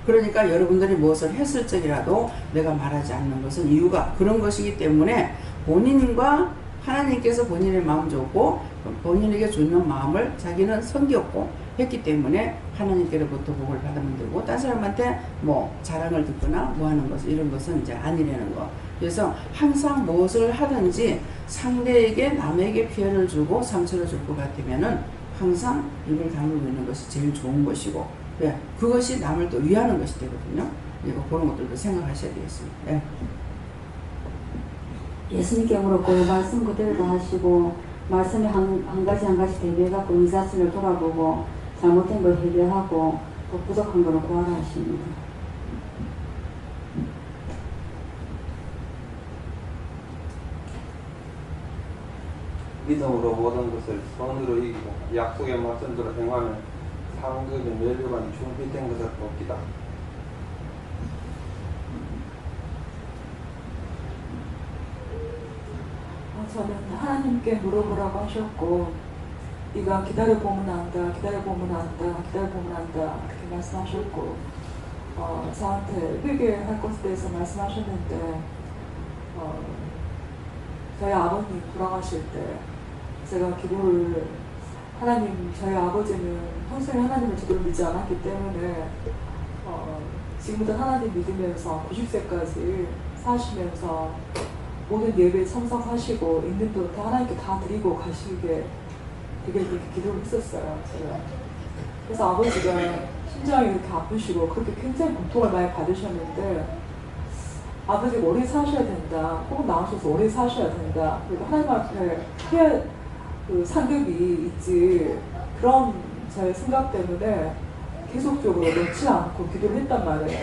그러니까 여러분들이 무엇을 했을 적이라도 내가 말하지 않는 것은 이유가 그런 것이기 때문에 본인과 하나님께서 본인의 마음 줬고 본인에게 주는 마음을 자기는 섬겼고 했기 때문에 하나님께로부터 복을 받으면 되고, 딴 사람한테 뭐 자랑을 듣거나 뭐 하는 것, 이런 것은 이제 아니라는 거. 그래서 항상 무엇을 하든지 상대에게, 남에게 피해를 주고 상처를 줄 것 같으면은 항상 입을 다물고 있는 것이 제일 좋은 것이고, 예, 그것이 남을 또 위하는 것이 되거든요. 그리고 그런 것들도 생각하셔야 되겠습니다. 예. 예수님께 물었고 말씀 그대로 하시고, 말씀에 한 가지 한 가지 대비해갖고 이 자신을 돌아보고 잘못된 걸 해결하고 또 부족한 걸 구하라 하십니다. 믿음으로 모든 것을 선으로 이기고 약속의 말씀대로 행하면 상급의 멸류관이 준비된 것을 돕기다. 저는 하나님께 물어보라고 하셨고, 네가 기다려보면 안다, 기다려보면 안다, 기다려보면 안다 이렇게 말씀하셨고, 저한테 회개할 것에 대해서 말씀하셨는데, 저희 아버님 돌아가실 때 제가 기도를, 하나님, 저희 아버지는 평소에 하나님을 제대로 믿지 않았기 때문에 지금부터 하나님 믿으면서 90세까지 사시면서 모든 예배에 참석하시고 있는 것도 하나님께 다 드리고 가시게 되게 그렇게 기도를 했었어요. 제가. 그래서 아버지가 심장이 이렇게 아프시고 그렇게 굉장히 고통을 많이 받으셨는데, 아버지가 오래 사셔야 된다, 혹은 나오셔서 오래 사셔야 된다, 그리고 하나님 앞에 해야 그 상급이 있지, 그런 제 생각 때문에 계속적으로 놓지 않고 기도를 했단 말이에요.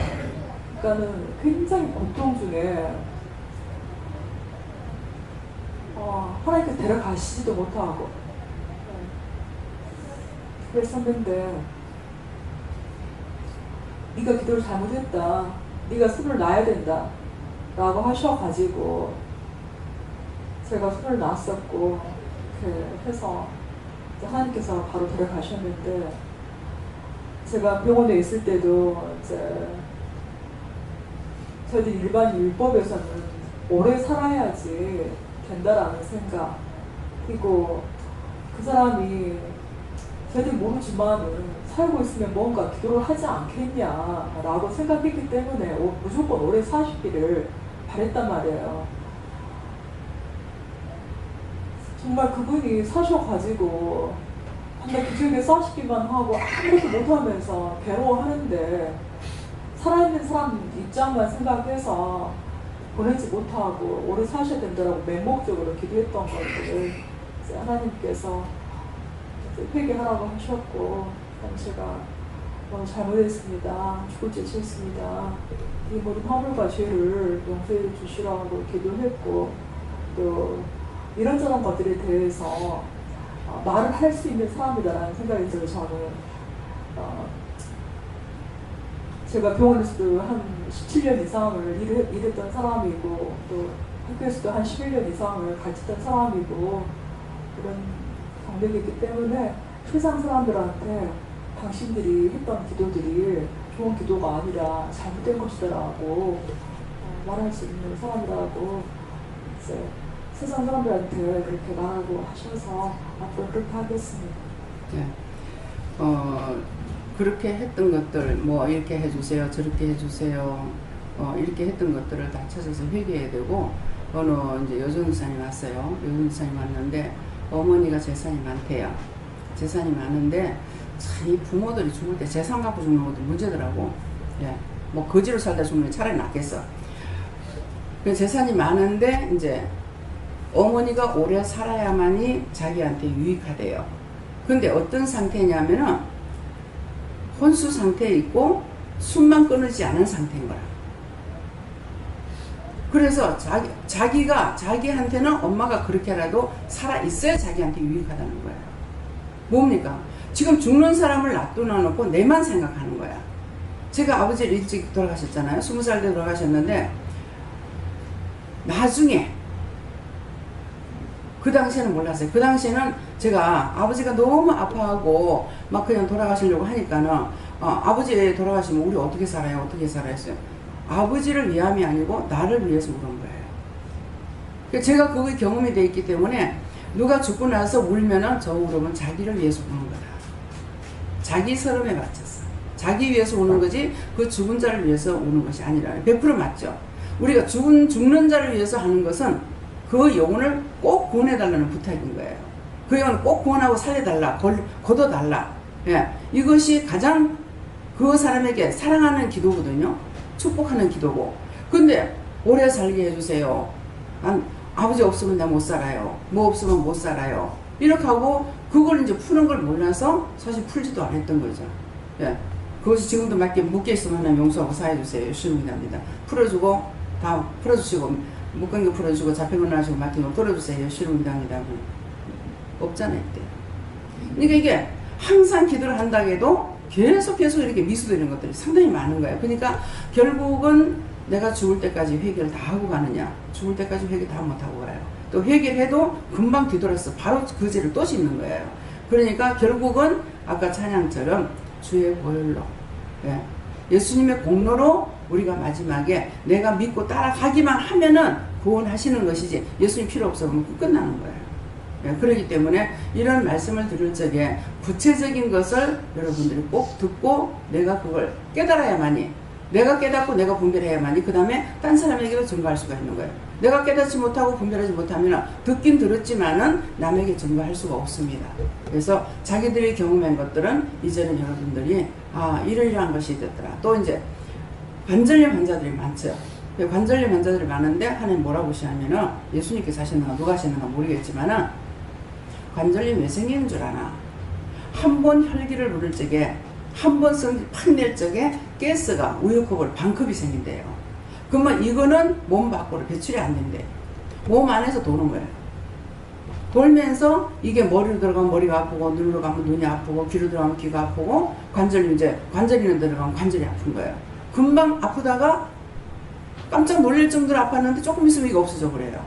그러니까는 굉장히 고통 중에 하나님께서 데려가시지도 못하고 그랬었는데, 네가 기도를 잘못했다, 네가 손을 놔야 된다 라고 하셔가지고 제가 손을 놨었고, 이렇게 해서 하나님께서 바로 데려가셨는데, 제가 병원에 있을 때도 이제 저희들 일반 율법에서는 오래 살아야지 된다라는 생각, 그리고 그 사람이 저희들 모르지만은 살고 있으면 뭔가 기도를 하지 않겠냐라고 생각했기 때문에 무조건 오래 사시기를 바랬단 말이에요. 정말 그분이 사셔가지고 정말 기적에 싸시기만 하고 아무것도 못하면서 괴로워하는데, 살아있는 사람 입장만 생각해서 보내지 못하고 오래 사셔야 된다라고 맹목적으로 기도했던 것들을 이제 하나님께서 이제 회개하라고 하셨고, 제가 너무 잘못했습니다, 죽을 죄 지었습니다, 이 모든 허물과 죄를 용서해 주시라고 기도했고, 또 이런저런 것들에 대해서 말을 할 수 있는 사람이다라는 생각이 들어요. 저는 제가 병원에서도 한 17년 이상을 일했던 사람이고, 또 학교에서도 한 11년 이상을 가르쳤던 사람이고, 그런 경력이 있기 때문에 세상 사람들한테 당신들이 했던 기도들이 좋은 기도가 아니라 잘못된 것이다라고 말할 수 있는 사람이라고 이제 세상 사람들한테 그렇게 말하고 하셔서 앞으로 그렇게 하겠습니다. 네. 그렇게 했던 것들, 뭐 이렇게 해주세요, 저렇게 해주세요, 이렇게 했던 것들을 다 찾아서 회개해야 되고, 어느 이제 여전사님 왔어요. 여전사님 왔는데 어머니가 재산이 많대요. 재산이 많은데 참 이 부모들이 죽을 때 재산 갖고 죽는 것도 문제더라고. 예, 뭐 거지로 살다 죽는 게 차라리 낫겠어. 그 재산이 많은데 이제 어머니가 오래 살아야만이 자기한테 유익하대요. 근데 어떤 상태냐면은 혼수 상태에 있고 숨만 끊이지 않은 상태인 거야. 그래서 자기한테는 엄마가 그렇게라도 살아있어야 자기한테 유익하다는 거예요. 뭡니까? 지금 죽는 사람을 놔두어 놓고 내만 생각하는 거야. 제가 아버지를 일찍 돌아가셨잖아요. 20살 때 돌아가셨는데, 나중에, 그 당시에는 몰랐어요. 그 당시에는 제가 아버지가 너무 아파하고 막 그냥 돌아가시려고 하니까는 아버지 돌아가시면 우리 어떻게 살아요? 어떻게 살아요? 했어요. 아버지를 위함이 아니고 나를 위해서 그런 거예요. 제가 그게 경험이 돼 있기 때문에 누가 죽고 나서 울면은 저 울음은 자기를 위해서 우는 거다. 자기 서름에 바쳤어. 자기 위해서 오는 거지 그 죽은 자를 위해서 오는 것이 아니라. 100% 맞죠. 우리가 죽는 자를 위해서 하는 것은 그 영혼을 꼭 구원해달라는 부탁인 거예요. 그 영혼을 꼭 구원하고 살려달라, 거둬달라. 예, 이것이 가장 그 사람에게 사랑하는 기도거든요. 축복하는 기도고. 근데 오래 살게 해주세요. 난 아버지 없으면 나 못 살아요. 뭐 없으면 못 살아요. 이렇게 하고 그걸 이제 푸는 걸 몰라서 사실 풀지도 않았던 거죠. 예, 그것이 지금도 맞게 묶여있으면 하나님 용서하고 사해주세요. 열심히 합니다. 풀어주고 다 풀어주시고 묶은 거 풀어주고 잡힌 거 나시고 맡긴 거 풀어주세요. 열심히 합니다. 없잖아요 이때. 그러니까 이게 항상 기도를 한다고 해도 계속 이렇게 미수되는 것들이 상당히 많은 거예요. 그러니까 결국은 내가 죽을 때까지 회개를 다 하고 가느냐, 죽을 때까지 회개 다 못하고 가요. 또 회개를 해도 금방 뒤돌아서 바로 그 죄를 또 짓는 거예요. 그러니까 결국은 아까 찬양처럼 주의 보혈로, 예, 예수님의 공로로 우리가 마지막에 내가 믿고 따라가기만 하면은 구원하시는 것이지 예수님 필요 없으면 끝나는 거예요. 예, 그렇기 때문에 이런 말씀을 들을 적에 구체적인 것을 여러분들이 꼭 듣고 내가 그걸 깨달아야만이, 내가 깨닫고 내가 분별해야만이 그 다음에 딴 사람에게도 증거할 수가 있는 거예요. 내가 깨닫지 못하고 분별하지 못하면 듣긴 들었지만은 남에게 증거할 수가 없습니다. 그래서 자기들이 경험한 것들은 이제는 여러분들이 이러이러한 것이 됐더라. 또 이제 관절염 환자들이 많죠. 관절염 환자들이 많은데 하나님 뭐라고 하시냐면은 예수님께서 하셨는가 누가 하셨는가 모르겠지만은 관절염 왜 생기는 줄 아나? 한 번 혈기를 누를 적에 한 번 성질 팍 낼 적에 가스가 우유컵으로 반컵이 생긴대요. 그러면 이거는 몸 밖으로 배출이 안 된대. 몸 안에서 도는 거예요. 돌면서 이게 머리로 들어가면 머리가 아프고 눈으로 가면 눈이 아프고 귀로 들어가면 귀가 아프고 관절이 들어가면 관절이 아픈 거예요. 금방 아프다가 깜짝 놀랄 정도로 아팠는데 조금 있으면 이거 없어져 그래요.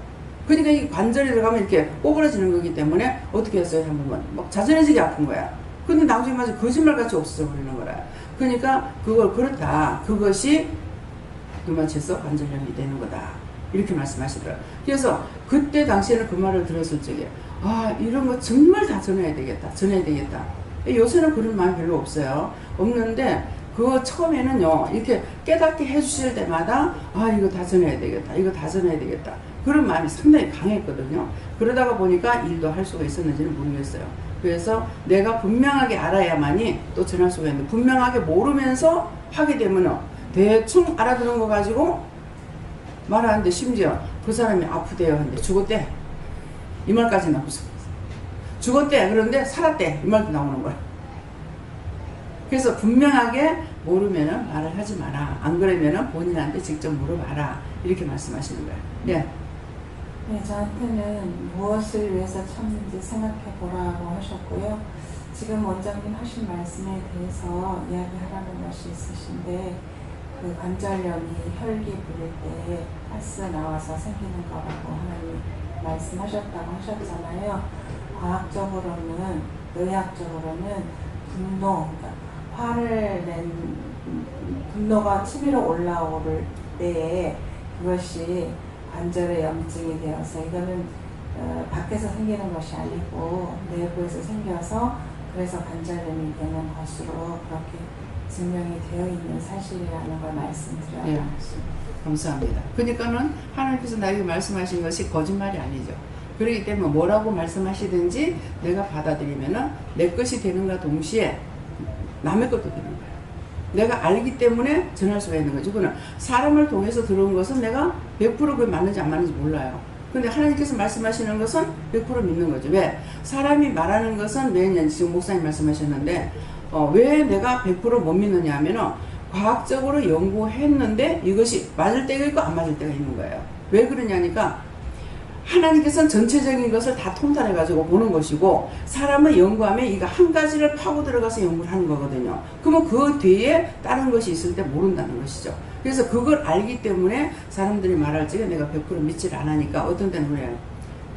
그러니까 이 관절이 들어가면 이렇게 오그라지는 거기 때문에 어떻게 했어요? 한 번만 막 자전해지게 아픈 거야. 근데 나중에 마치 거짓말같이 없어져 버리는 거라. 그러니까 그걸 그렇다. 그것이 누마치에서 관절염이 되는 거다. 이렇게 말씀하시더라고요. 그래서 그때 당시에는 그 말을 들었을 적에 이런 거 정말 다 전해야 되겠다. 요새는 그런 마음이 별로 없어요. 없는데 그 처음에는요 이렇게 깨닫게 해주실 때마다 이거 다 전해야 되겠다. 이거 다 전해야 되겠다. 그런 마음이 상당히 강했거든요. 그러다가 보니까 일도 할 수가 있었는지는 모르겠어요. 그래서 내가 분명하게 알아야만이 또 전할 수가 있는데 분명하게 모르면서 하게 되면 대충 알아듣는 거 가지고 말하는데 심지어 그 사람이 아프대요 하는데 죽었대 이 말까지 나오고 죽었대 그런데 살았대 이 말도 나오는 거야. 그래서 분명하게 모르면은 말을 하지 마라. 안 그러면은 본인한테 직접 물어봐라. 이렇게 말씀하시는 거예요. 네. 네, 저한테는 무엇을 위해서 참는지 생각해 보라고 하셨고요. 지금 원장님 하신 말씀에 대해서 이야기하라는 것이 있으신데 그 관절염이 혈기 부릴 때 가스 나와서 생기는 거라고 하나님 말씀하셨다고 하셨잖아요. 과학적으로는 의학적으로는 분노, 그러니까 화를 낸 분노가 치밀어 올라오를 때에 그것이 관절에 염증이 되어서 이거는 밖에서 생기는 것이 아니고 내부에서 생겨서 그래서 관절염이 되는 것으로 그렇게 증명이 되어 있는 사실이라는 걸 말씀드려야 네. 하겠습니다. 감사합니다. 그러니까는 하나님께서 나에게 말씀하신 것이 거짓말이 아니죠. 그렇기 때문에 뭐라고 말씀하시든지 내가 받아들이면은 내 것이 되는가 동시에 남의 것도 되는 거예요. 내가 알기 때문에 전할 수가 있는 거죠. 그거는 사람을 통해서 들어온 것은 내가 100% 그게 맞는지 안 맞는지 몰라요. 근데 하나님께서 말씀하시는 것은 100% 믿는 거죠. 왜? 사람이 말하는 것은 왜냐 지금 목사님 말씀하셨는데 왜 내가 100% 못 믿느냐 하면은 과학적으로 연구했는데 이것이 맞을 때가 있고 안 맞을 때가 있는 거예요. 왜 그러냐니까 하나님께서는 전체적인 것을 다 통달해가지고 보는 것이고 사람은 연구하면 이거 한 가지를 파고 들어가서 연구를 하는 거거든요. 그러면 그 뒤에 다른 것이 있을 때 모른다는 것이죠. 그래서 그걸 알기 때문에 사람들이 말할 적에 내가 100% 믿질 않으니까 어떤 때는 그래요.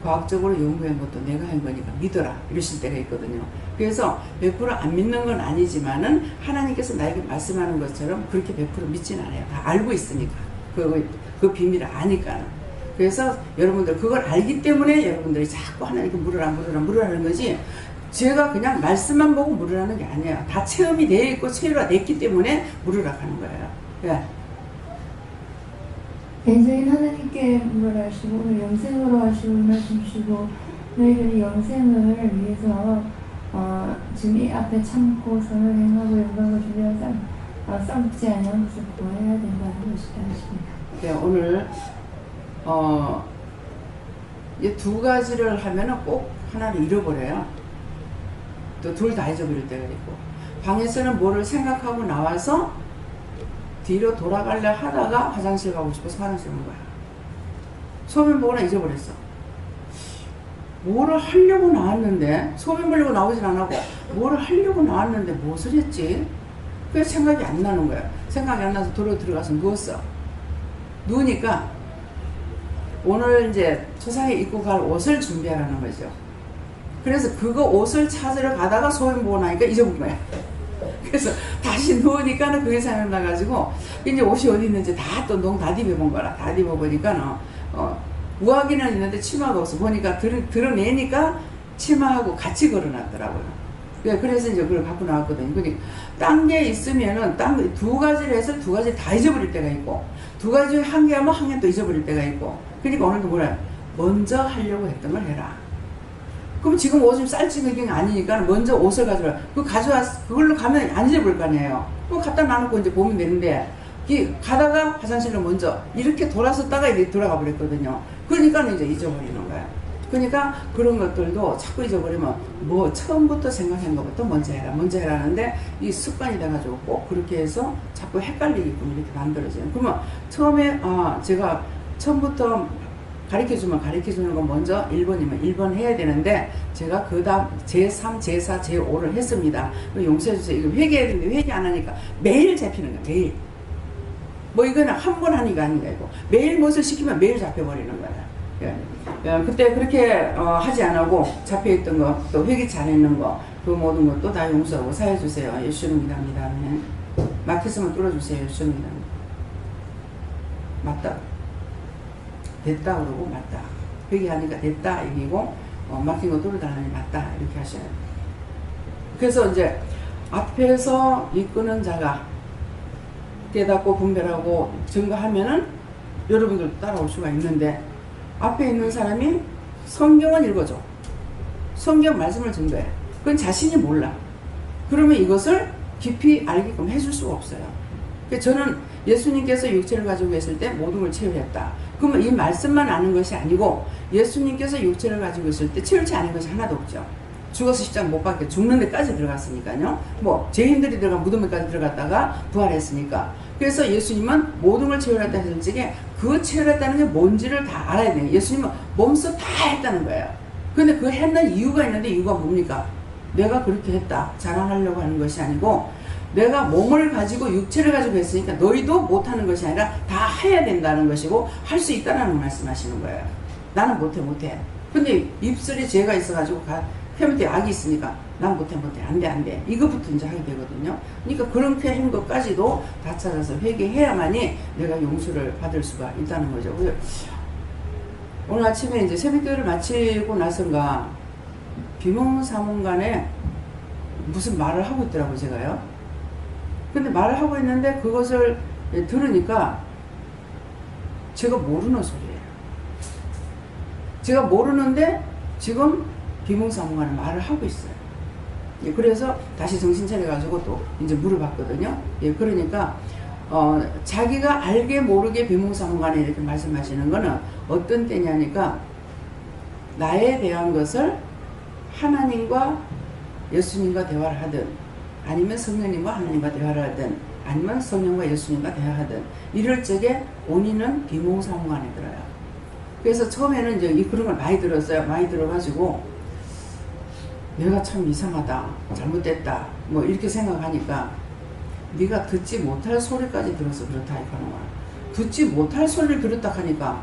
과학적으로 연구한 것도 내가 한 거니까 믿어라 이러실 때가 있거든요. 그래서 100% 안 믿는 건 아니지만은 하나님께서 나에게 말씀하는 것처럼 그렇게 100% 믿진 않아요. 다 알고 있으니까 그 비밀을 아니까는. 그래서 여러분들 그걸 알기 때문에 여러분들이 자꾸 하나님께 물으라 하는 거지 제가 그냥 말씀만 보고 물으라는 게 아니에요. 다 체험이 되어 있고 체류가 됐기 때문에 물으라 하는 거예요. 예. 인생인 하나님께 물어라 하시고 오늘 영생으로 하시고 말씀 주시고 너희들이 영생을 위해서 지금 이 앞에 참고 선을 행하고 영광을 준비한 썩지 아니한 것을 구해야 된다는 것이다 하십니다. 네, 오늘 이 두 가지를 하면은 꼭 하나를 잃어버려요. 또 둘 다 잊어버릴 때가 있고, 방에서는 뭐를 생각하고 나와서 뒤로 돌아가려 하다가 화장실 가고 싶어서 화장실 온 거야. 소변 보거나 잊어버렸어. 뭐를 하려고 나왔는데, 소변 보려고 나오진 않았고 뭐를 하려고 나왔는데 무엇을 했지? 그게 생각이 안 나는 거야. 생각이 안 나서 도로 들어가서 누웠어. 누우니까 오늘 이제 초상에 입고 갈 옷을 준비하라는 거죠. 그래서 그거 옷을 찾으러 가다가 소변 보고 나니까 잊어본 거야. 그래서 다시 누우니까는 그게 생각나가지고 이제 옷이 어디 있는지 다 또 농 다 뒤집어본 거라. 다 뒤집어보니까는 우아기는 있는데 치마가 없어. 보니까 드러내니까 치마하고 같이 걸어놨더라고요. 그래서 이제 그걸 갖고 나왔거든요. 그러니까 딴 게 있으면은 두 가지를 해서 두 가지 다 잊어버릴 때가 있고, 두 가지 중에 한 개 하면 한 개 또 잊어버릴 때가 있고. 그러니까 오늘도 뭐라, 먼저 하려고 했던 걸 해라. 그럼 지금 옷을 쌀찌는 게 아니니까 먼저 옷을 가져라. 그걸로 가면 안 잊어버릴 거 아니에요. 그럼 갖다 놔놓고 이제 보면 되는데, 가다가 화장실로 먼저 이렇게 돌아섰다가 이렇게 돌아가 버렸거든요. 그러니까 이제 잊어버리는 거야. 그러니까 그런 것들도 자꾸 잊어버리면 뭐 처음부터 생각한 것부터 먼저 해라 하는데, 이 습관이 돼가지고 꼭 그렇게 해서 자꾸 헷갈리게끔 이렇게 만들어져요. 그러면 처음에 제가 처음부터 가르쳐주면 가르쳐주는 건 먼저 1번이면 1번 해야 되는데, 제가 그 다음 제3, 제4, 제5를 했습니다. 용서해주세요. 이거 회개해야 되는데 회개 안 하니까 매일 잡히는 거야. 매일. 뭐 이거는 한 번 하니까 아니가 이고, 매일 무엇을 시키면 매일 잡혀버리는 거야. 그때 그렇게 하지 않고 잡혀있던 거, 또 회개치 안 했는 거, 그 모든 것도 다 용서하고 사해주세요. 예수는 믿합니다. 막혔으면 뚫어주세요. 예수는 믿합니다. 맞다. 됐다 그러고 맞다. 회개하니까 됐다 이기고, 막힌 거 뚫어달라니 맞다 이렇게 하셔야 돼요. 그래서 이제 앞에서 이끄는 자가 깨닫고 분별하고 증거하면은 여러분들도 따라올 수가 있는데, 앞에 있는 사람이 성경은 읽어줘. 성경 말씀을 증거해. 그건 자신이 몰라. 그러면 이것을 깊이 알게끔 해줄 수가 없어요. 그래서 저는 예수님께서 육체를 가지고 계실 때 모든 걸 체험했다. 그러면 이 말씀만 아는 것이 아니고, 예수님께서 육체를 가지고 있을 때 체험치 않은 것이 하나도 없죠. 죽어서 십자가 못 박혀 죽는 데까지 들어갔으니까요. 뭐 죄인들이 들어간 무덤에까지 들어갔다가 부활했으니까. 그래서 예수님은 모든 걸 체험했다 했을 적에 그 체험했다는 게 뭔지를 다 알아야 돼요. 예수님은 몸소 다 했다는 거예요. 근데 그 했는 이유가 있는데, 이유가 뭡니까? 내가 그렇게 했다 자랑하려고 하는 것이 아니고, 내가 몸을 가지고 육체를 가지고 했으니까 너희도 못하는 것이 아니라 다 해야 된다는 것이고, 할 수 있다는 걸 말씀하시는 거예요. 나는 못해. 근데 입술에 죄가 있어가지고 폐밑에 악이 있으니까 난 못해 안돼 이것부터 이제 하게 되거든요. 그러니까 그렇게 한 것까지도 다 찾아서 회개해야만이 내가 용서를 받을 수가 있다는 거죠. 오늘 아침에 이제 새벽기도를 마치고 나선가 비몽사몽간에 무슨 말을 하고 있더라고요, 제가요. 근데 말을 하고 있는데 그것을 들으니까 제가 모르는 소리예요. 제가 모르는데 지금 비몽사몽간에 말을 하고 있어요. 그래서 다시 정신 차려가지고 또 이제 물어봤거든요. 그러니까 자기가 알게 모르게 비몽사몽간에 이렇게 말씀하시는 거는 어떤 때냐니까, 나에 대한 것을 하나님과 예수님과 대화를 하든, 아니면 성령님과 하나님과 대화를 하든, 아니면 성령과 예수님과 대화하든, 이럴 적에 본인은 비몽사몽간에 들어요. 그래서 처음에는 이제 그런 걸 많이 들었어요. 많이 들어가지고 내가 참 이상하다, 잘못됐다, 뭐 이렇게 생각하니까, 네가 듣지 못할 소리까지 들어서 그렇다 하는 거야. 듣지 못할 소리를 들었다 하니까,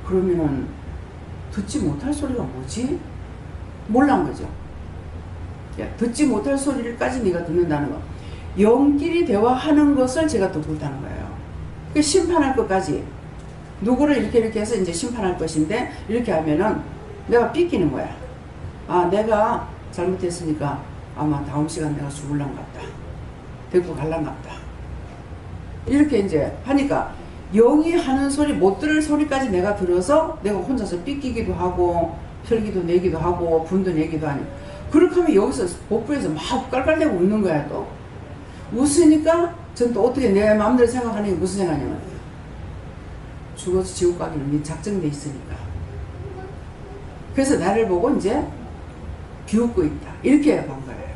그러면은 듣지 못할 소리가 뭐지? 몰란 거죠. 듣지 못할 소리를까지 네가 듣는다는 거, 영끼리 대화하는 것을 제가 또 못하는 거예요. 그 심판할 것까지, 누구를 이렇게 해서 이제 심판할 것인데, 이렇게 하면은 내가 삐끼는 거야. 내가 잘못했으니까 아마 다음 시간 내가 죽을란 같다. 데리고 갈란 같다. 이렇게 이제 하니까 영이 하는 소리, 못 들을 소리까지 내가 들어서 내가 혼자서 삐끼기도 하고 혈기도 내기도 하고 분도 내기도 하니, 그렇게 하면 여기서 복부에서 막 깔깔대고 웃는 거야. 또 웃으니까 전 또 어떻게 내 마음대로 생각하는 게 무슨 생각이냐면, 죽어서 지옥 가기는 네 작정돼 있으니까. 그래서 나를 보고 이제 비웃고 있다, 이렇게 본 거예요.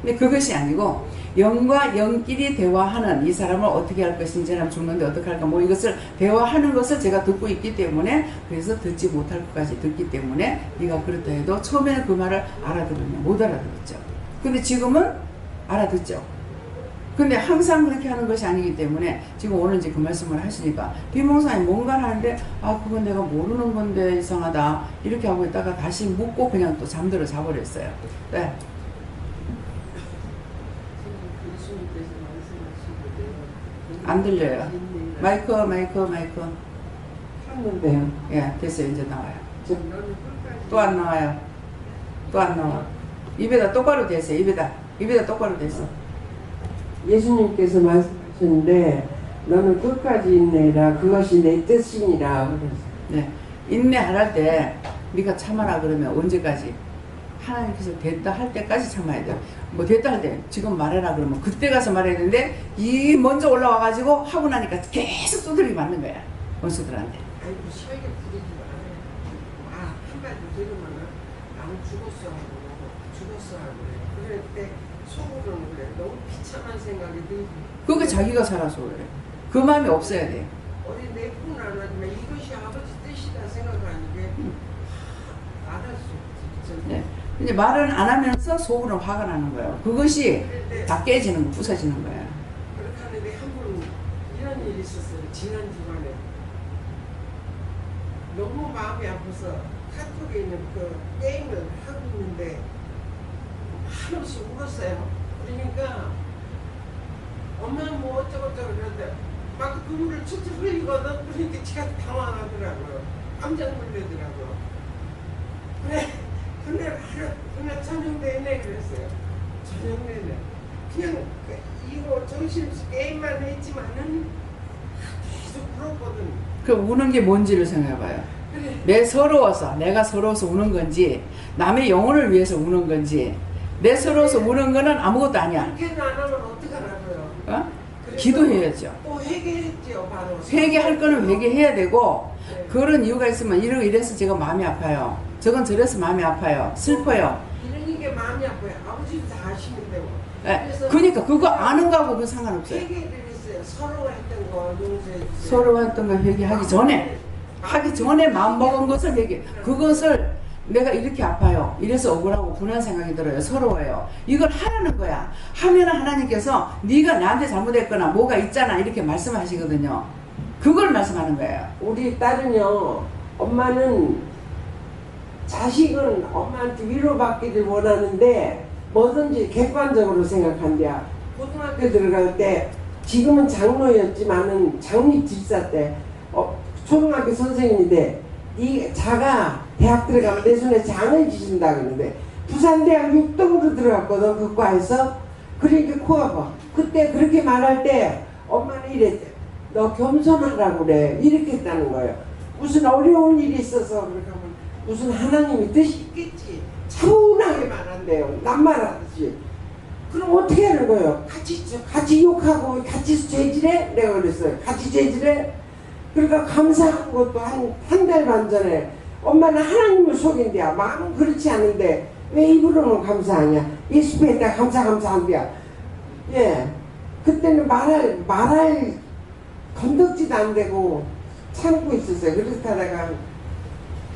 근데 그것이 아니고 영과 영끼리 대화하는, 이 사람을 어떻게 할 것인지, 사람 죽는데 어떻게 할까, 뭐 이것을 대화하는 것을 제가 듣고 있기 때문에, 그래서 듣지 못할 것까지 듣기 때문에 네가 그렇다 해도 처음에는 그 말을 알아들었냐, 못 알아들었죠. 근데 지금은 알아듣죠. 근데 항상 그렇게 하는 것이 아니기 때문에 지금 오늘 이제 그 말씀을 하시니까 비몽사에 뭔가를 하는데, 아 그건 내가 모르는 건데 이상하다, 이렇게 하고 있다가 다시 묻고 그냥 또 잠들어 자버렸어요. 네. 안 들려요. 마이크. 했는데요. 예, 됐어요. 이제 나와요. 또 안 나와요. 또 안 나와. 입에다 똑바로 대세요. 입에다 똑바로 대서. 예수님께서 말씀하셨는데 너는 끝까지 인내라, 그것이 내 뜻이니라 그랬어요. 네. 인내할 때 네가 참아라 그러면 언제까지? 하나님께서 됐다 할 때까지 참아야 돼요. 뭐 됐다 할 때 지금 말해라 그러면 그때 가서 말해야 되는데, 이 먼저 올라와 가지고 하고 나니까 계속 두드리기 맞는 거야, 원수들한테. 아이고 시에게 부리지 마. 한마디 들으면은 나는 죽었어 하고 그래. 그럴 때 속으로는 그래. 너무 비참한 생각이 들고. 그게 자기가 살아서 그래. 그 마음이 없어야 돼. 어디 내 뿐 안 하지만 이것이 아버지 뜻이다 생각하는 게 알았어. 네. 이제 말은 안 하면서 속으로 화가 나는 거예요. 그것이 다 깨지는 거, 부서지는 거예요. 그렇게 하는데 한 번 이런 일이 있었어요. 지난 주간에 너무 마음이 아파서 카톡에 있는 그 게임을 하고 있는데 한없이 울었어요. 그러니까 엄마는 뭐 어쩌고저쩌고 그러는데 막 눈물을 툭툭 흘리거든. 그러니까 제가 당황하더라고요. 깜짝 놀라더라고요. 그래, 그날 저녁 내내 그랬어요. 저녁 내내 그냥 이거 정신없이 게임만 했지만은 계속 울었거든. 그 우는 게 뭔지를 생각해봐요. 그래. 내가 서러워서 우는 건지, 남의 영혼을 위해서 우는 건지. 내 서러워서 우는 거는 아무것도 아니야. 그렇게는 안 하면 어떡하라고요? 어? 기도해야죠. 또 회개했죠, 바로. 회개할 거는 회개해야 되고, 네. 그런 이유가 있으면 이래서 제가 마음이 아파요. 저건 저래서 마음이 아파요. 슬퍼요. 이런 게 마음이 아파요. 아버지도 다 아시는데 뭐. 예, 그러니까 그거 아는 거하고 그 상관없어요. 회개를 했어요. 서로 했던 거 용서해 주세요. 서로 했던 거 회개하기 전에, 마음 먹은 것을 회개. 그것을 내가 이렇게 아파요, 이래서 억울하고 분한 생각이 들어요, 서러워요, 이걸 하라는 거야. 하면 하나님께서 네가 나한테 잘못했거나 뭐가 있잖아, 이렇게 말씀하시거든요. 그걸 말씀하는 거예요. 우리 딸은요, 엄마는 자식은 엄마한테 위로받기를 원하는데 뭐든지 객관적으로 생각한대요. 고등학교 들어갈 때, 지금은 장로였지만은 장립 집사 때 초등학교 선생님인데, 자가 대학 들어가면 내 손에 장을 지신다 그러는데 부산대학 6등으로 들어갔거든, 그 과에서. 그러니까 코가 아파. 그때 그렇게 말할 때 엄마는 이랬대. 너 겸손하라고 그래, 이렇게 했다는 거예요. 무슨 어려운 일이 있어서 그렇게 하면 무슨 하나님이 뜻이 있겠지, 차분하게 말한대요, 남 말하듯이. 그럼 어떻게 하는 거예요? 같이 욕하고 같이 죄질해? 내가 그랬어요. 같이 죄질해? 그러니까 감사한 것도 한 달 반 전에 엄마는 하나님을 속인대야. 마음은 그렇지 않은데 왜 입으로는 감사하냐? 예수님에다 감사한대야. 예. 그때는 말할 건덕지도 안 되고 참고 있었어요. 그렇다다가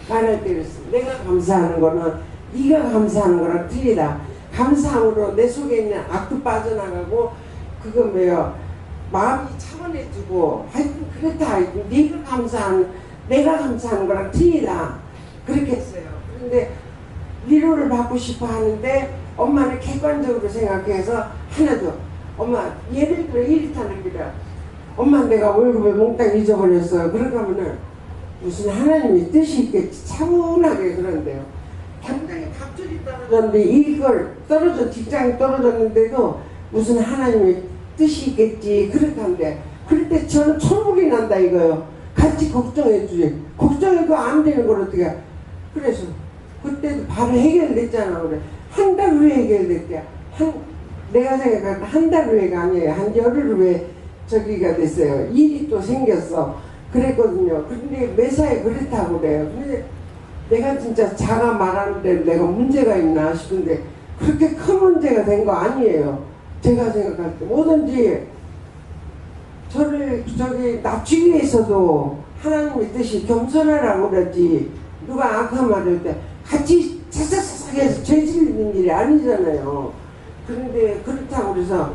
말할 때 그랬어. 내가 감사하는 거는 네가 감사하는 거랑 틀리다. 감사함으로 내 속에 있는 악도 빠져나가고, 그건 뭐예요? 마음이 차분해지고, 하여튼 그렇다. 내가 감사하는 거랑 틀리다. 그렇게 했어요. 그런데 위로를 받고 싶어 하는데 엄마는 객관적으로 생각해서 하나도, 엄마 예를 들어 이렇다는 거야. 엄마 내가 월급을 몽땅 잊어버렸어요. 그렇게 하면은 무슨 하나님의 뜻이 있겠지, 차분하게 그런데요. 당장에 갑자기 떨어져. 그런데 이걸 직장이 떨어졌는데도 무슨 하나님의 뜻이 있겠지 그렇게 한대. 그럴 때 저는 천불이 난다 이거요. 같이 걱정해주지. 걱정해도 안 되는 걸 어떻게 해. 그래서 그때도 바로 해결됐잖아. 그래. 한 달 후에 해결됐대. 내가 생각할 때 한 달 후에가 아니에요. 한 열흘 후에 저기가 됐어요. 일이 또 생겼어. 그랬거든요. 근데 매사에 그렇다고 그래요. 근데 내가 진짜 자가 말하는데 내가 문제가 있나 싶은데 그렇게 큰 문제가 된 거 아니에요. 제가 생각할 때 뭐든지 저를 저기 낮추기 위해서도 하나님의 뜻이 겸손하라고 그러지 누가 악한 말을 할 때 같이 차차차차 해서 죄 짓는 일이 아니잖아요. 그런데 그렇다고 그래서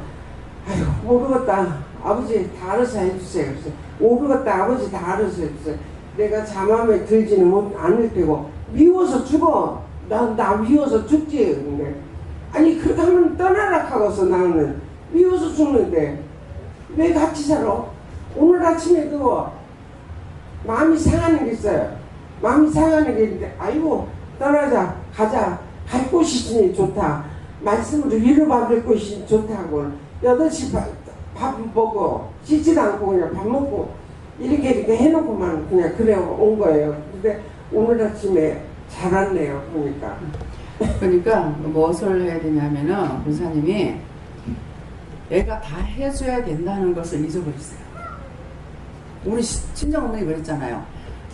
아유 모르겠다 아버지 다 알아서 해주세요. 그래서 모르겠다 아버지 다 알아서 해주세요. 내가 자맘에 들지는 않을 테고 미워서 죽어. 나 미워서 죽지. 근데 아니 그렇게 하면 떠나라 하고서 나는 미워서 죽는데 왜 같이 살아? 오늘 아침에도 마음이 상하는 게 있어요. 마음이 상하는 게 있는데 아이고 떠나자 가자 갈 곳이 있으니 좋다. 말씀으로 위로받을 곳이 좋다고 8시 밥 먹고 씻지도 않고 그냥 밥 먹고 이렇게 해놓고만 그냥 그래 온 거예요. 근데 오늘 아침에 잘 왔네요. 그러니까 무엇을 해야 되냐면은 권사님이 애가 다 해줘야 된다는 것을 잊어버렸어요. 우리 친정어머니 그랬잖아요.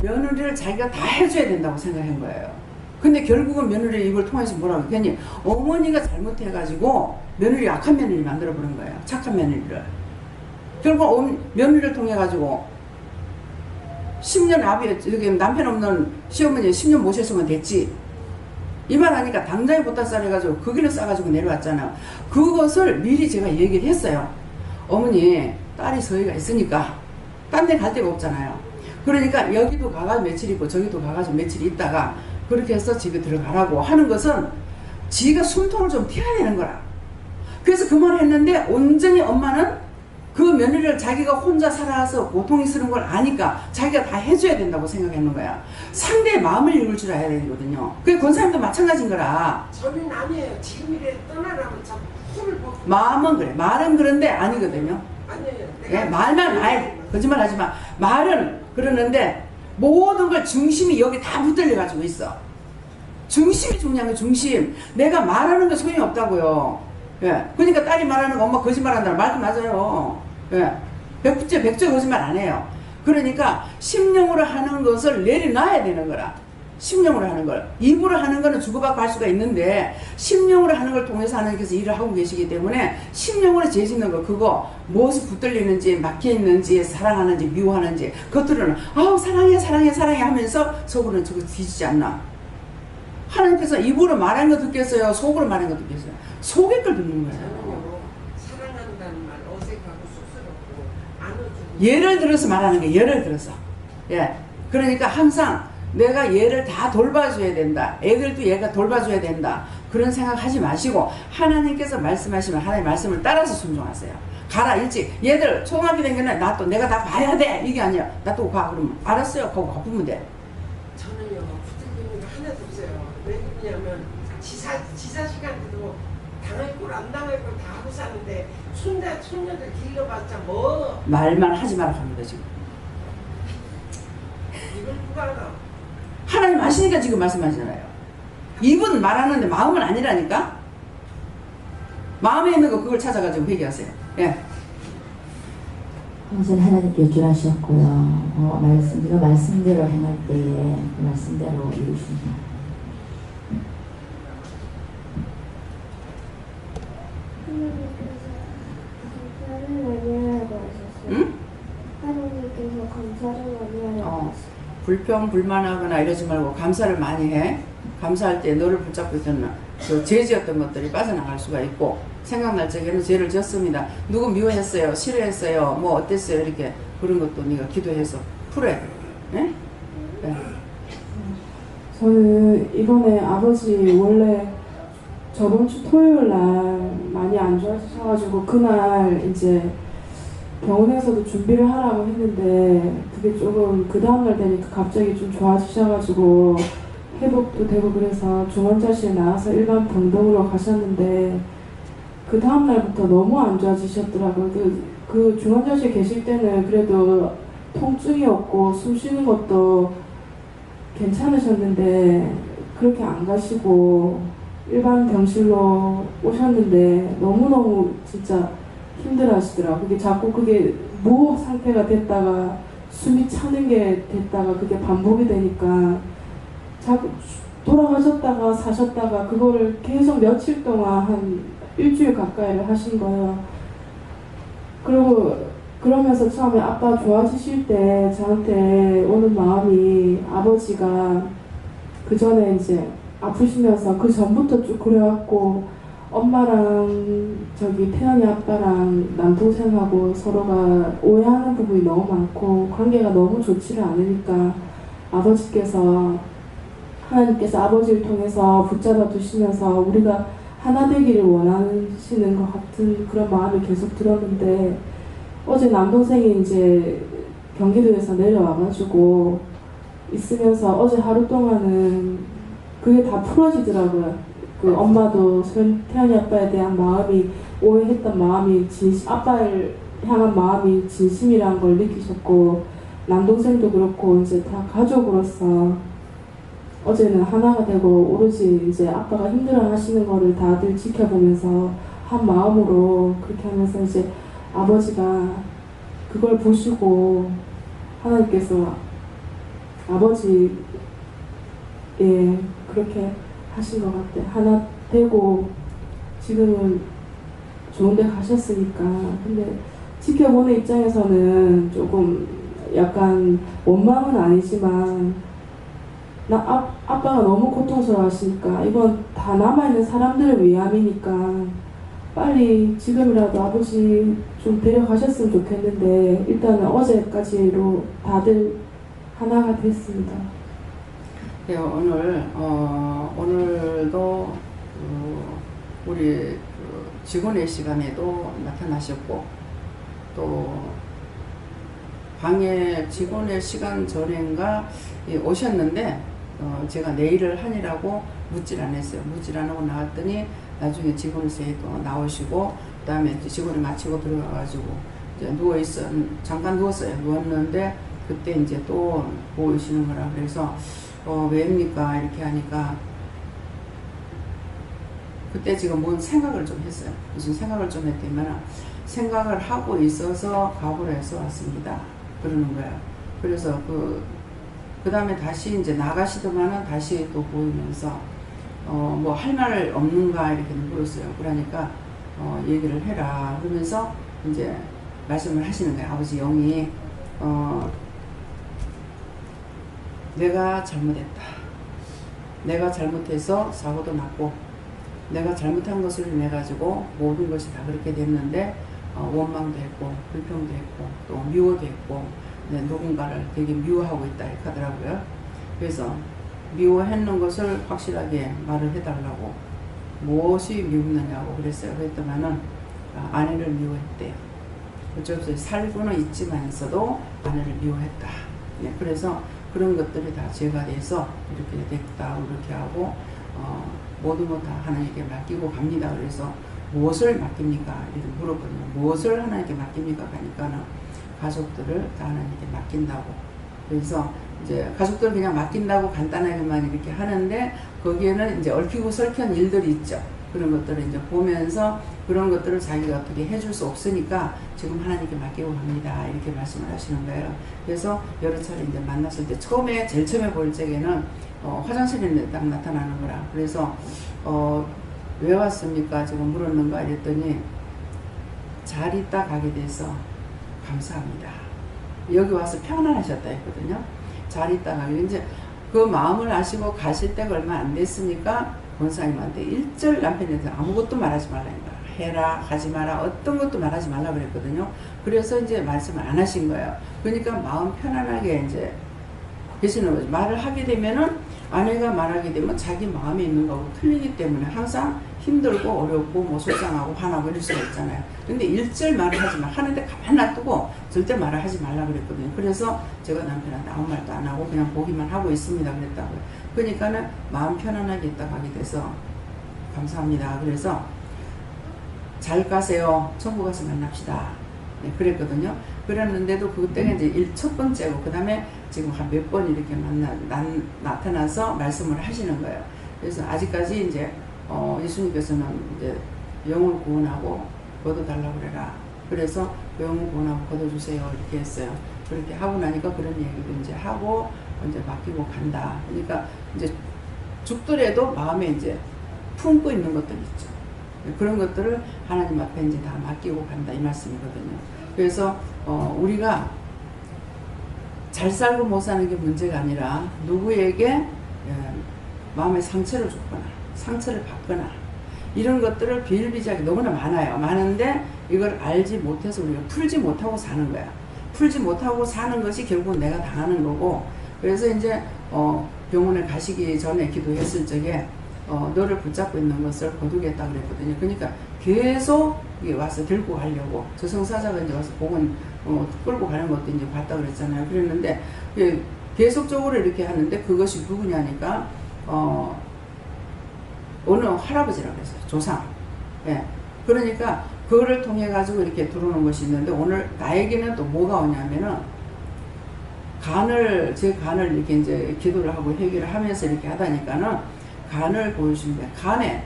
며느리를 자기가 다 해줘야 된다고 생각한 거예요. 근데 결국은 며느리 입을 통해서 뭐라고 했니? 어머니가 잘못해가지고 며느리 악한 며느리 만들어버린 거예요. 착한 며느리를. 결국 며느리를 통해가지고 10년 여기 남편 없는 시어머니 10년 모셨으면 됐지. 이 말 하니까 당장에 보따 해가지고 그 길을 싸가지고 내려왔잖아. 그것을 미리 제가 얘기를 했어요. 어머니 딸이 서희가 있으니까 딴 데 갈 데가 없잖아요. 그러니까 여기도 가가지고 며칠 있고 저기도 가가지고 며칠 있다가 그렇게 해서 집에 들어가라고 하는 것은 지가 숨통을 좀 튀어야 되는 거라. 그래서 그 말을 했는데 온전히 엄마는 그 며느리를 자기가 혼자 살아서 고통이 쓰는 걸 아니까 자기가 다 해줘야 된다고 생각하는 거야. 상대의 마음을 읽을 줄 알아야 되거든요. 그게 권사님도 마찬가지인 거라. 저는 아니에요. 지금이라도 떠나라면 참 풀을 벗고. 마음은 그래. 말은 그런데 아니거든요. 아니에요. 예, 말만 거짓말 하지 마. 말은 그러는데 모든 걸 중심이 여기 다 붙들려 가지고 있어. 중심이 중요한 거 중심. 내가 말하는 거 소용이 없다고요. 예. 그러니까 딸이 말하는 거 엄마 거짓말 한다는 말도 맞아요. 예. 100% 거짓말 안 해요. 그러니까 심령으로 하는 것을 내려놔야 되는 거라. 심령으로 하는 걸. 입으로 하는 거는 주고받고 할 수가 있는데 심령으로 하는 걸 통해서 하나님께서 일을 하고 계시기 때문에 심령으로 죄짓는 거 그거 무엇이 붙들리는지 막혀있는지 사랑하는지 미워하는지 그것들은 아우 사랑해 사랑해 사랑해 하면서 속으로는 저거 뒤지지 않나. 하나님께서 입으로 말하는 거 듣겠어요? 속으로 말하는 거 듣겠어요? 속의 걸 듣는 거예요. 사랑한다는 말 어색하고 쑥스럽고 안아주고. 예를 들어서 말하는 게 예를 들어서. 예. 그러니까 항상 내가 얘를 다 돌봐줘야 된다. 애들도 얘가 돌봐줘야 된다. 그런 생각 하지 마시고 하나님께서 말씀하시면 하나님 말씀을 따라서 순종하세요. 가라 일찍. 얘들 초등학교 된 거는 나 또 내가 다 봐야 돼. 이게 아니야. 나 또 가. 그러면 알았어요. 하고 가보면 돼. 저는요 붙들리는 게 하나도 없어요. 왜 그러냐면 지사 시간에도 당할 걸 안 당할 걸 다 하고 사는데 손녀들 길러봤자 뭐. 말만 하지 마라 합니다 지금. 이걸 누가 알아? 하나님 아시니까 지금 말씀하시잖아요. 입은 말하는데 마음은 아니라니까. 마음에 있는 거 그걸 찾아가지고 회개하세요. 예. 항상 하나님께 여쭈하셨고요. 네가 말씀대로 행할 때에 그 말씀대로 이루십니다. 응? 하나님께서 감사를 많이 하라고 불평 불만하거나 이러지 말고 감사를 많이 해. 감사할 때 너를 붙잡고 있던 그 죄지었던 것들이 빠져나갈 수가 있고 생각날 적에는 죄를 졌습니다. 누구 미워했어요? 싫어했어요? 뭐 어땠어요? 이렇게 그런 것도 네가 기도해서 풀어야 돼. 네? 네. 저는 이번에 아버지 원래 저번 주 토요일 날 많이 안 좋아하셔가지고 그날 이제 병원에서도 준비를 하라고 했는데 그게 조금 그 다음날 되니까 갑자기 좀 좋아지셔가지고 회복도 되고 그래서 중환자실에 나와서 일반 병동으로 가셨는데 그 다음날부터 너무 안 좋아지셨더라고요. 그 중환자실 계실 때는 그래도 통증이 없고 숨 쉬는 것도 괜찮으셨는데 그렇게 안 가시고 일반 병실로 오셨는데 너무너무 진짜 힘들어 하시더라고요. 그게 자꾸 그게 무호흡 상태가 됐다가 숨이 차는 게 됐다가 그게 반복이 되니까 자꾸 돌아가셨다가 사셨다가 그거를 계속 며칠 동안 한 일주일 가까이를 하신 거예요. 그리고 그러면서 처음에 아빠 좋아지실 때 저한테 오는 마음이 아버지가 그 전에 이제 아프시면서 그 전부터 쭉 그래왔고 엄마랑 저기 태연이 아빠랑 남동생하고 서로가 오해하는 부분이 너무 많고 관계가 너무 좋지를 않으니까 아버지께서 하나님께서 아버지를 통해서 붙잡아 두시면서 우리가 하나 되기를 원하시는 것 같은 그런 마음이 계속 들었는데 어제 남동생이 이제 경기도에서 내려와가지고 있으면서 어제 하루 동안은 그게 다 풀어지더라고요. 그 엄마도 태연이 아빠에 대한 마음이 오해했던 마음이 아빠를 향한 마음이 진심이라는 걸 느끼셨고 남동생도 그렇고 이제 다 가족으로서 어제는 하나가 되고 오로지 이제 아빠가 힘들어 하시는 거를 다들 지켜보면서 한 마음으로 그렇게 하면서 이제 아버지가 그걸 보시고 하나님께서 아버지 그렇게 하신 것 같아. 하나 되고 지금은 좋은 데 가셨으니까. 근데 지켜보는 입장에서는 조금 약간 원망은 아니지만 아빠가 너무 고통스러워 하시니까 이건 다 남아있는 사람들을 위함이니까 빨리 지금이라도 아버지 좀 데려가셨으면 좋겠는데 일단은 어제까지로 다들 하나가 됐습니다. 네, 오늘도 우리 직원의 시간에도 나타나셨고 또 방에 직원의 시간 전인가 오셨는데 제가 내일을 하니라고 묻질 않았어요. 묻질 안 하고 나왔더니 나중에 직원세도 나오시고 그 다음에 직원이 마치고 들어가가지고 이제 잠깐 누웠어요. 누웠는데 그때 이제 또 보이시는 거라 그래서 왜입니까? 이렇게 하니까 그때 지금 뭔 생각을 좀 했어요. 무슨 생각을 좀 했다면 생각을 하고 있어서 각오를 해서 왔습니다. 그러는 거예요. 그래서 그 다음에 다시 이제 나가시더만은 다시 또 보이면서 뭐 할 말 없는가 이렇게 물었어요. 그러니까 얘기를 해라 그러면서 이제 말씀을 하시는 거예요. 아버지 영이 내가 잘못했다. 내가 잘못해서 사고도 났고 내가 잘못한 것을 인해 가지고 모든 것이 다 그렇게 됐는데 원망도 했고 불평도 했고 또 미워도 했고 누군가를 되게 미워하고 있다 이렇게 하더라고요. 그래서 미워했는 것을 확실하게 말을 해달라고 무엇이 미웠느냐고 그랬어요. 그랬더니는 아내를 미워했대요. 어쩔 수 없이 살고는 있지만서도 아내를 미워했다. 네, 그래서 그런 것들이 다 죄가 돼서 이렇게 됐다 이렇게 하고 모든 것 다 하나님께 맡기고 갑니다. 그래서 무엇을 맡깁니까? 이렇게 물었거든요. 무엇을 하나님께 맡깁니까? 하니까는 가족들을 다 하나님께 맡긴다고. 그래서 이제 가족들 그냥 맡긴다고 간단하게만 이렇게 하는데 거기에는 이제 얽히고 설킨 일들이 있죠. 그런 것들을 이제 보면서 그런 것들을 자기가 어떻게 해줄 수 없으니까 지금 하나님께 맡기고 갑니다. 이렇게 말씀을 하시는 거예요. 그래서 여러 차례 이제 만났을 때 제일 처음에 볼 적에는 화장실에 딱 나타나는 거라. 그래서 왜 왔습니까? 지금 물었는가 이랬더니 잘 있다 가게 돼서 감사합니다. 여기 와서 평안하셨다 했거든요. 잘 있다 가게. 이제 그 마음을 아시고 가실 때가 얼마 안 됐으니까 권사님한테 일절 남편한테 아무것도 말하지 말라. 해라, 하지 마라, 어떤 것도 말하지 말라 그랬거든요. 그래서 이제 말씀을 안 하신 거예요. 그러니까 마음 편안하게 이제 계시는 거죠. 말을 하게 되면은 아내가 말하게 되면 자기 마음에 있는 거하고 틀리기 때문에 항상 힘들고 어렵고 뭐 속상하고 화나고 이럴 수가 있잖아요. 근데 일절 말을 하지 마. 하는데 가만 놔두고 절대 말을 하지 말라 그랬거든요. 그래서 제가 남편한테 아무 말도 안 하고 그냥 보기만 하고 있습니다 그랬다고요. 그러니까는 마음 편안하게 있다가 하게 돼서 감사합니다. 그래서 잘 가세요. 천국 가서 만납시다. 네, 그랬거든요. 그랬는데도 그때가 이제 첫 번째고, 그 다음에 지금 한 몇 번 이렇게 나타나서 말씀을 하시는 거예요. 그래서 아직까지 이제, 예수님께서는 이제 영을 구원하고 거둬달라고 그래라. 그래서 영을 구원하고 거둬주세요. 이렇게 했어요. 그렇게 하고 나니까 그런 얘기도 이제 하고, 이제 맡기고 간다. 그러니까 이제 죽더라도 마음에 이제 품고 있는 것들 있죠. 그런 것들을 하나님 앞에 이제 다 맡기고 간다. 이 말씀이거든요. 그래서, 우리가 잘 살고 못 사는 게 문제가 아니라 누구에게 마음에 상처를 줬거나 상처를 받거나 이런 것들을 비일비재하게 너무나 많아요. 많은데 이걸 알지 못해서 우리가 풀지 못하고 사는 거야. 풀지 못하고 사는 것이 결국은 내가 당하는 거고, 그래서 이제 병원에 가시기 전에 기도했을 적에 너를 붙잡고 있는 것을 거두겠다 그랬거든요. 그러니까 계속 와서 들고 가려고, 저승사자가 이제 와서 복은 끌고 가는 것도 이제 봤다 그랬잖아요. 그랬는데 계속적으로 이렇게 하는데 그것이 누구냐니까 어느 할아버지라고 그랬어요. 조상. 예. 그러니까 그거를 통해 가지고 이렇게 들어오는 것이 있는데, 오늘 나에게는 또 뭐가 오냐면은 제 간을 이렇게 이제 기도를 하고 회개를 하면서 이렇게 하다니까는 간을 보여주는데, 간에